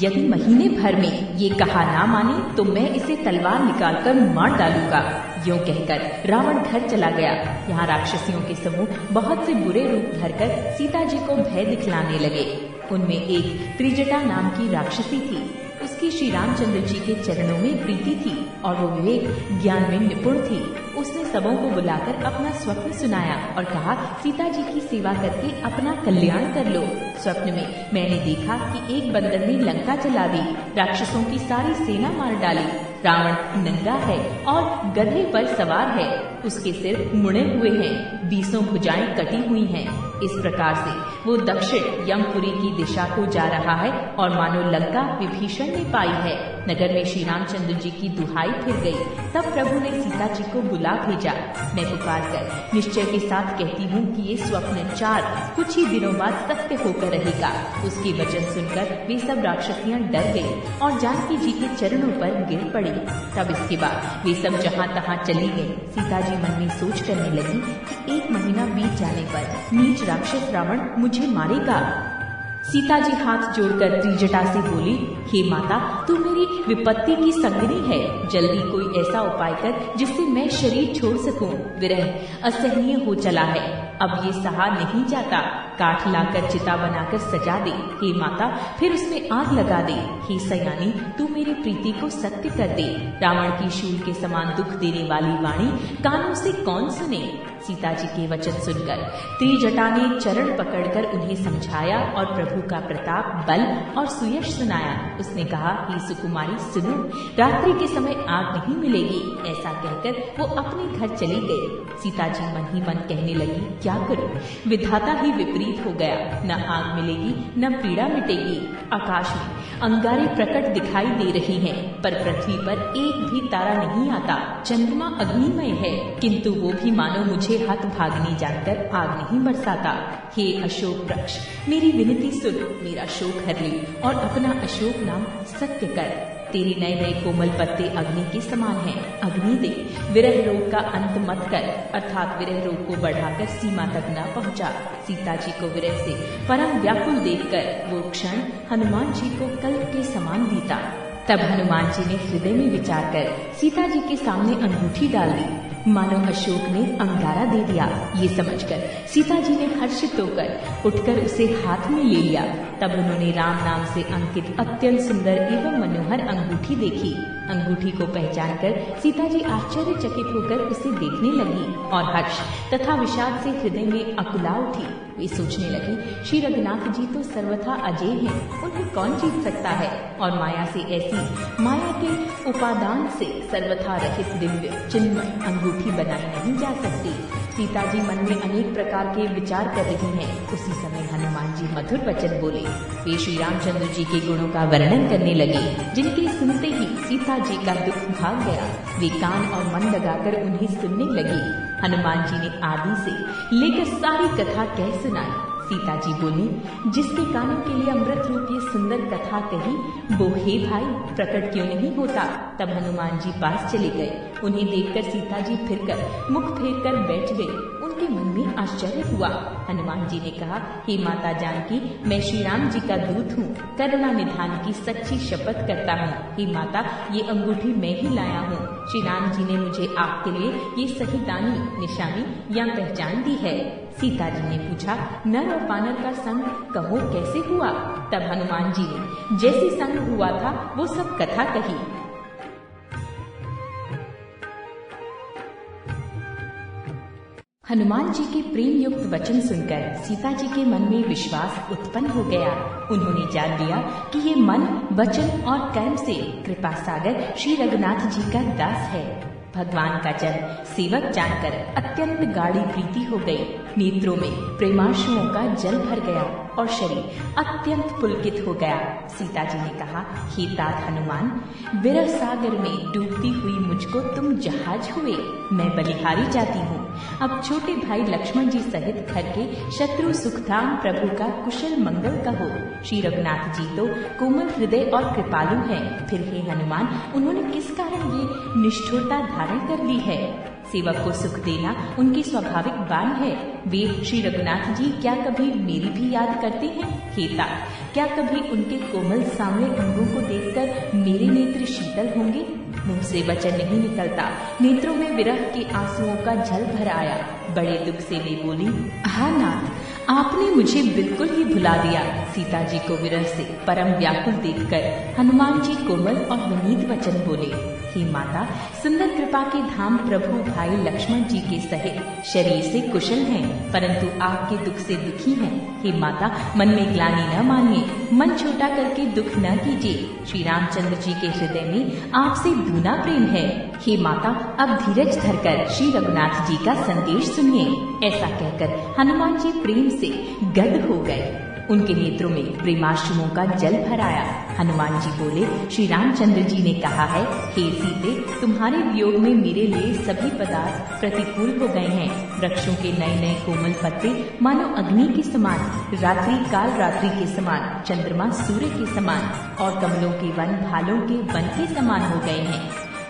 यदि महीने भर में ये कहा ना माने तो मैं इसे तलवार निकालकर मार डालूंगा। यूं कहकर रावण घर चला गया। यहाँ राक्षसियों के समूह बहुत से बुरे रूप धरकर सीता जी को भय दिखलाने लगे। उनमें एक त्रिजटा नाम की राक्षसी थी। उसकी श्री रामचंद्र जी के चरणों में प्रीति थी और वो विवेक ज्ञान में निपुण थी। उसने सबों को बुलाकर अपना स्वप्न सुनाया और कहा, सीता जी की सेवा करके अपना कल्याण कर लो। स्वप्न में मैंने देखा कि एक बंदर ने लंका जला दी, राक्षसों की सारी सेना मार डाली। रावण नंगा है और गधे पर सवार है, उसके सिर मुड़े हुए हैं, 20 भुजाएं कटी हुई हैं। इस प्रकार से वो दक्षिण यमपुरी की दिशा को जा रहा है और मानो लंका विभीषण ने पाई है। नगर में श्री रामचंद्र जी की दुहाई फिर गई। तब प्रभु ने सीता जी को बुला भेजा। मैं पुकार कर निश्चय के साथ कहती हूँ कि ये स्वप्न कुछ ही दिनों बाद सत्य होकर रहेगा। उसके वचन सुनकर वे सब राक्षसियां डर गई और जानकी जी के चरणों पर गिर पड़ी। तब इसके बाद वे सब जहाँ तहाँ चली गई। सीता जी मन में सोच करने लगी कि 1 महीना बीत जाने पर नीच राक्षस रावण मुझे मारेगा। सीता जी हाथ जोड़कर त्रिजटा से बोली, हे माता, तू मेरी विपत्ति की संगिनी है, जल्दी कोई ऐसा उपाय कर जिससे मैं शरीर छोड़ सकूं। विरह असहनीय हो चला है, अब ये सहा नहीं जाता। काठ लाकर चिता बनाकर सजा दे हे माता, फिर उसमें आग लगा दे। हे सयानी, तू मेरी प्रीति को सत्य कर दे। रावण की शूल के समान दुख देने वाली वाणी कानों से कौन सुने। सीता जी के वचन सुनकर त्रिजटा ने चरण पकड़कर उन्हें समझाया और प्रभु का प्रताप, बल और सुयश सुनाया। उसने कहा, हे सुकुमारी सुनो, रात्रि के समय आग नहीं मिलेगी। ऐसा कहकर वो अपने घर चली गई। सीता जी मन ही मन कहने लगी, क्या करूं, विधाता ही विपरीत हो गया। न आग मिलेगी न पीड़ा मिटेगी। आकाश में अंगारे प्रकट दिखाई दे रही हैं, पर पृथ्वी पर एक भी तारा नहीं आता। चंद्रमा अग्निमय है, किंतु वो भी मानो मुझे हत भागनी जानकर आग नहीं बरसाता। हे अशोक वृक्ष, मेरी विनती सुन, मेरा शोक हर ले और अपना अशोक नाम सत्य कर। तेरे नए नए कोमल पत्ते अग्नि के समान हैं, अग्नि दे। विरह रोग का अंत मत कर, अर्थात विरह रोग को बढ़ाकर सीमा तक न पहुंचा। सीता जी को विरह से परम व्याकुल देखकर वो क्षण हनुमान जी को कल्प के समान बीता। तब हनुमान जी ने हृदय में विचार कर सीता जी के सामने अंगूठी डाल दी, मानो अशोक ने अंगारा दे दिया। ये समझकर सीता जी ने हर्षित होकर उठकर उसे हाथ में ले लिया। तब उन्होंने राम नाम से अंकित अत्यंत सुंदर एवं मनोहर अंगूठी देखी। अंगूठी को पहचानकर सीता जी आश्चर्यचकित होकर उसे देखने लगी और हर्ष तथा विषाद से हृदय में अकुला उठी। वे सोचने लगी, श्री रघुनाथ जी तो सर्वथा अजय हैं, उन्हें कौन जीत सकता है, और माया से ऐसी माया के उपादान से सर्वथा रहित दिव्य चिन्मय अंगूठी बनाई नहीं जा सकती। सीता जी मन में अनेक प्रकार के विचार कर रही हैं। उसी समय हनुमान जी मधुर वचन बोले। वे श्री रामचंद्र जी के गुणों का वर्णन करने लगे, जिनके सुनते ही सीता जी का दुख भाग गया। वे कान और मन लगाकर उन्हें सुनने लगी। हनुमान जी ने आदि से लेकर सारी कथा कह सुनाई। सीता जी बोली, जिसके कानों के लिए अमृत रूप ये सुंदर कथा कही, वो हे भाई प्रकट क्यों नहीं होता। तब हनुमान जी पास चले गए। उन्हें देखकर सीता जी फिरकर मुख फेर कर बैठ गई। उनके के मन में आश्चर्य हुआ। हनुमान जी ने कहा, हे माता जानकी, मैं श्री राम जी का दूत हूँ, करुणा निधान की सच्ची शपथ करता हूँ। हे माता, ये अंगूठी मैं ही लाया हूँ। श्री राम जी ने मुझे आपके लिए ये सही दानी निशानी या पहचान दी है। सीता जी ने पूछा, नर और बानर का संग कहो कैसे हुआ? तब हनुमान जी ने जैसे संग हुआ था वो सब कथा कही। हनुमान जी के प्रेम युक्त वचन सुनकर सीता जी के मन में विश्वास उत्पन्न हो गया। उन्होंने जान लिया कि ये मन, वचन और कर्म से कृपा सागर श्री रघुनाथ जी का दास है। भगवान का जन सेवक जानकर अत्यंत गाढ़ी प्रीति हो गई। नेत्रों में प्रेमाश्रुओं का जल भर गया और शरीर अत्यंत पुलकित हो गया। सीता जी ने कहा, हे तात हनुमान, विरह सागर में डूबती हुई मुझको तुम जहाज हुए, मैं बलिहारी जाती हूँ। अब छोटे भाई लक्ष्मण जी सहित घर के शत्रु सुखधाम प्रभु का कुशल मंगल कहो। श्री रघुनाथ जी तो कोमल हृदय और कृपालु हैं, फिर हे हनुमान, उन्होंने किस कारण ये निष्ठुरता धारण कर ली है? सेवक को सुख देना उनकी स्वाभाविक बान है। वे श्री रघुनाथ जी क्या कभी मेरी भी याद करते हैं? हे तात, क्या कभी उनके कोमल सांवले अंगों को देखकर मेरे नेत्र शीतल होंगे? मुंह से वचन नहीं निकलता, नेत्रों में विरह के आंसुओं का झल भर आया। बड़े दुख से वे बोली, हा नाथ, आपने मुझे बिल्कुल ही भुला दिया। सीता जी को विरह से परम व्याकुल देखकर हनुमान जी कोमल और विनीत वचन बोले, हे माता, सुंदर कृपा के धाम प्रभु भाई लक्ष्मण जी के सहित शरीर से कुशल हैं, परंतु आपके दुख से दुखी हैं। हे माता, मन में ग्लानि न मानिए, मन छोटा करके दुख न कीजिए। श्री रामचंद्र जी के हृदय में आपसे दूना प्रेम है। हे माता, अब धीरज धरकर श्री रघुनाथ जी का संदेश सुनिए। ऐसा कहकर हनुमान जी प्रेम से गद हो गए। उनके नेत्रों में प्रेमाश्रुओं का जल भर आया। हनुमान जी बोले, श्री रामचंद्र जी ने कहा है, हे सीते, तुम्हारे वियोग में मेरे लिए सभी पदार्थ प्रतिकूल हो गए हैं। वृक्षों के नए नए कोमल पत्ते मानो अग्नि के समान, रात्रि काल रात्रि के समान, चंद्रमा सूर्य के समान और कमलों के वन भालों के वन के समान हो गए हैं।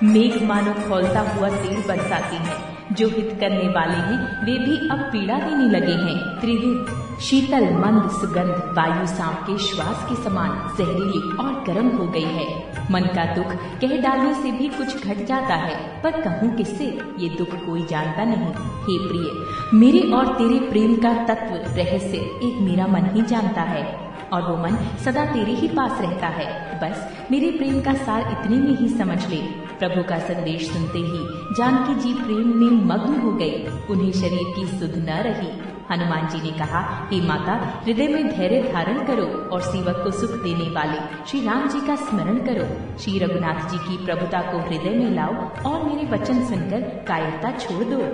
मेघ मानो खौलता हुआ तेल बरसाते हैं। जो हित करने वाले हैं वे भी अब पीड़ा देने लगे हैं। त्रिविध शीतल मंद सुगंध वायु सांप के श्वास के समान जहरीली और गर्म हो गई है। मन का दुख कह डालने से भी कुछ घट जाता है, पर कहूँ किससे? ये दुख कोई जानता नहीं। हे प्रिय, मेरे और तेरे प्रेम का तत्व रहस्य एक मेरा मन ही जानता है, और वो मन सदा तेरे ही पास रहता है। बस मेरे प्रेम का सार इतने में ही समझ ले। प्रभु का संदेश सुनते ही जानकी जी प्रेम में मग्न हो गई। उन्हें शरीर की सुध न रही। हनुमान जी ने कहा, हे माता, हृदय में धैर्य धारण करो और सेवक को सुख देने वाले श्री राम जी का स्मरण करो। श्री रघुनाथ जी की प्रभुता को हृदय में लाओ और मेरे वचन सुनकर कायरता छोड़ दो।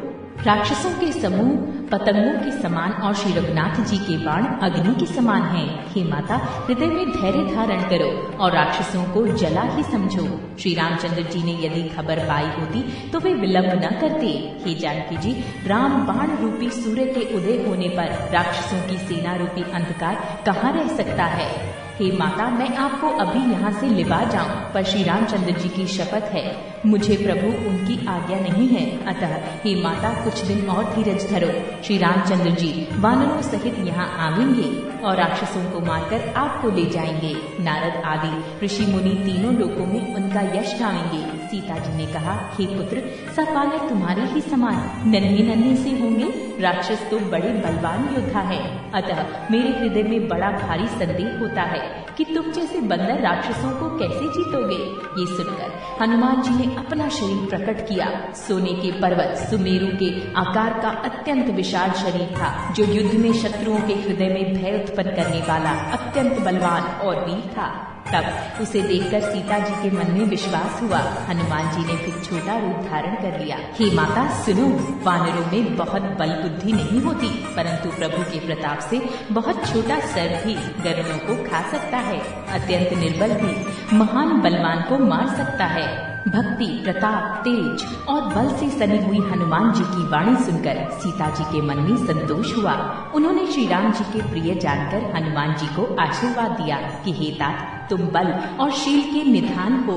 राक्षसों के समूह पतंगों के समान और श्री रघुनाथ जी के बाण अग्नि के समान हैं। हे माता, हृदय में धैर्य धारण करो और राक्षसों को जला ही समझो। श्री रामचंद्र जी ने यदि खबर पाई होती तो वे विलंब न करते। हे जानकी जी, राम बाण रूपी सूर्य के उदय होने पर राक्षसों की सेना रूपी अंधकार कहाँ रह सकता है? हे माता, मैं आपको अभी यहाँ से लिवा जाऊं, पर श्री रामचंद्र जी की शपथ है, मुझे प्रभु उनकी आज्ञा नहीं है। अतः हे माता, कुछ दिन और धीरज धरो। श्री रामचंद्र जी वानरों सहित यहाँ आवेंगे और राक्षसों को मारकर आपको ले जाएंगे। नारद आदि ऋषि मुनि तीनों लोकों में उनका यश गावेंगे। सीता जी ने कहा, हे पुत्र, सब बालक तुम्हारे ही समान नन्हे नन्हे से होंगे। राक्षस तो बड़े बलवान योद्धा है, अतः मेरे हृदय में बड़ा भारी संदेह होता है कि तुम जैसे बंदर राक्षसों को कैसे जीतोगे। ये सुनकर हनुमान जी ने अपना शरीर प्रकट किया। सोने के पर्वत सुमेरु के आकार का अत्यंत विशाल शरीर था, जो युद्ध में शत्रुओं के हृदय में भय उत्पन्न करने वाला अत्यंत बलवान और वीर था। तब उसे देखकर सीता जी के मन में विश्वास हुआ। हनुमान जी ने फिर छोटा रूप धारण कर लिया। हे माता सुनो, वानरों में बहुत बल बुद्धि नहीं होती, परंतु प्रभु के प्रताप से बहुत छोटा सर्प भी गरुड़ों को खा सकता है। अत्यंत निर्बल भी महान बलवान को मार सकता है। भक्ति, प्रताप, तेज और बल से सनी हुई हनुमान जी की वाणी सुनकर सीता जी के मन में संतोष हुआ। उन्होंने श्री राम जी के प्रिय जानकर हनुमान जी को आशीर्वाद दिया कि हे तात, तुम बल और शील के निधान हो।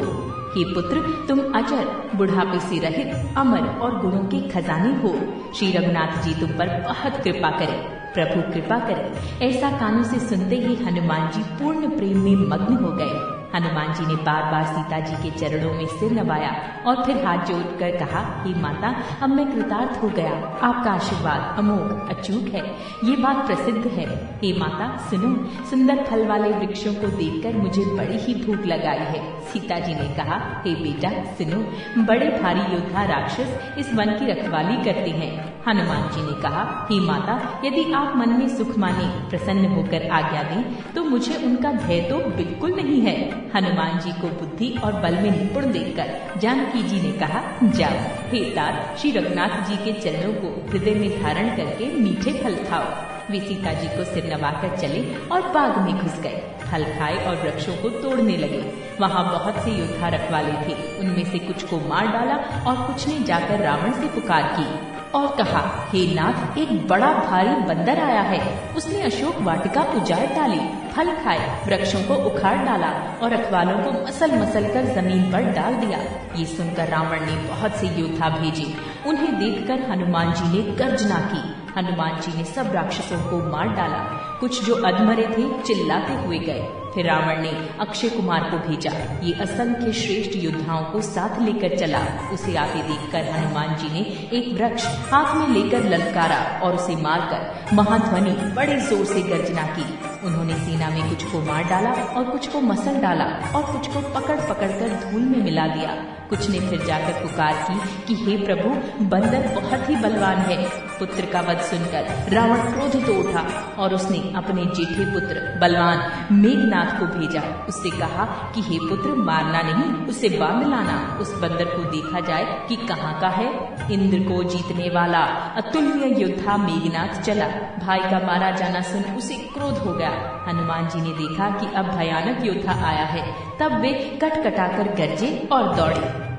हे पुत्र, तुम अजर, बुढ़ापे से रहित, अमर और गुणों के खजाने हो। श्री रघुनाथ जी तुम पर बहुत कृपा करें, प्रभु कृपा करें। ऐसा कानों से सुनते ही हनुमान जी पूर्ण प्रेम में मग्न हो गए। हनुमान जी ने बार बार सीता जी के चरणों में सिर नवाया और फिर हाथ जोड़कर कहा, हे माता, अब मैं कृतार्थ हो गया। आपका आशीर्वाद अमोघ अचूक है, ये बात प्रसिद्ध है। हे माता सुनो, सुंदर फल वाले वृक्षों को देखकर मुझे बड़ी ही भूख लगाई है। सीता जी ने कहा, हे बेटा सुनो, बड़े भारी योद्धा राक्षस इस वन की रखवाली करते हैं। हनुमान जी ने कहा, हे माता, यदि आप मन में सुख माने प्रसन्न होकर आज्ञा दें तो मुझे उनका भय तो बिल्कुल नहीं है। हनुमान जी को बुद्धि और बल में निपुण देखकर जानकी जी ने कहा, जाओ हे तात, श्री रघुनाथ जी के चरणों को हृदय में धारण करके मीठे फल खाओ। वे सीता जी को सिर नवाकर चले और बाग में घुस गए। फल खाए और वृक्षों को तोड़ने लगे। वहाँ बहुत से योद्धा रखवाले थे। उनमें से कुछ को मार डाला और कुछ ने जाकर रावण से पुकार की और कहा, हे नाथ, एक बड़ा भारी बंदर आया है। उसने अशोक वाटिका उजाड़ डाली, फल खाए, वृक्षों को उखाड़ डाला और रखवालों को मसल मसल कर जमीन पर डाल दिया। ये सुनकर रावण ने बहुत से योद्धा भेजे। उन्हें देखकर हनुमान जी ने गर्जना की। हनुमान जी ने सब राक्षसों को मार डाला। कुछ जो अधमरे थे चिल्लाते हुए गए। फिर रावण ने अक्षय कुमार को भेजा। ये असंख्य श्रेष्ठ योद्धाओं को साथ लेकर चला। उसे आते देखकर हनुमान जी ने एक वृक्ष हाथ में लेकर ललकारा और उसे मारकर महाध्वनि बड़े जोर से गर्जना की। उन्होंने सेना में कुछ को मार डाला और कुछ को मसल डाला और कुछ को पकड़ पकड़ कर धूल में मिला दिया। कुछ ने फिर जाकर पुकार की कि हे प्रभु, बंदर बहुत ही बलवान है। पुत्र का वध सुनकर रावण क्रोधित हो उठा और उसने अपने जेठे पुत्र बलवान मेघनाथ को भेजा। उससे कहा कि हे पुत्र, मारना नहीं, उसे बांध लाना। उस बंदर को देखा जाए कि कहाँ का है। इंद्र को जीतने वाला अतुल्य योद्धा मेघनाथ चला। भाई का मारा जाना सुन उसे क्रोध हो गया। हनुमान जी ने देखा कि अब भयानक योद्धा आया है। तब वे कटकटाकर गरजे और दौड़े।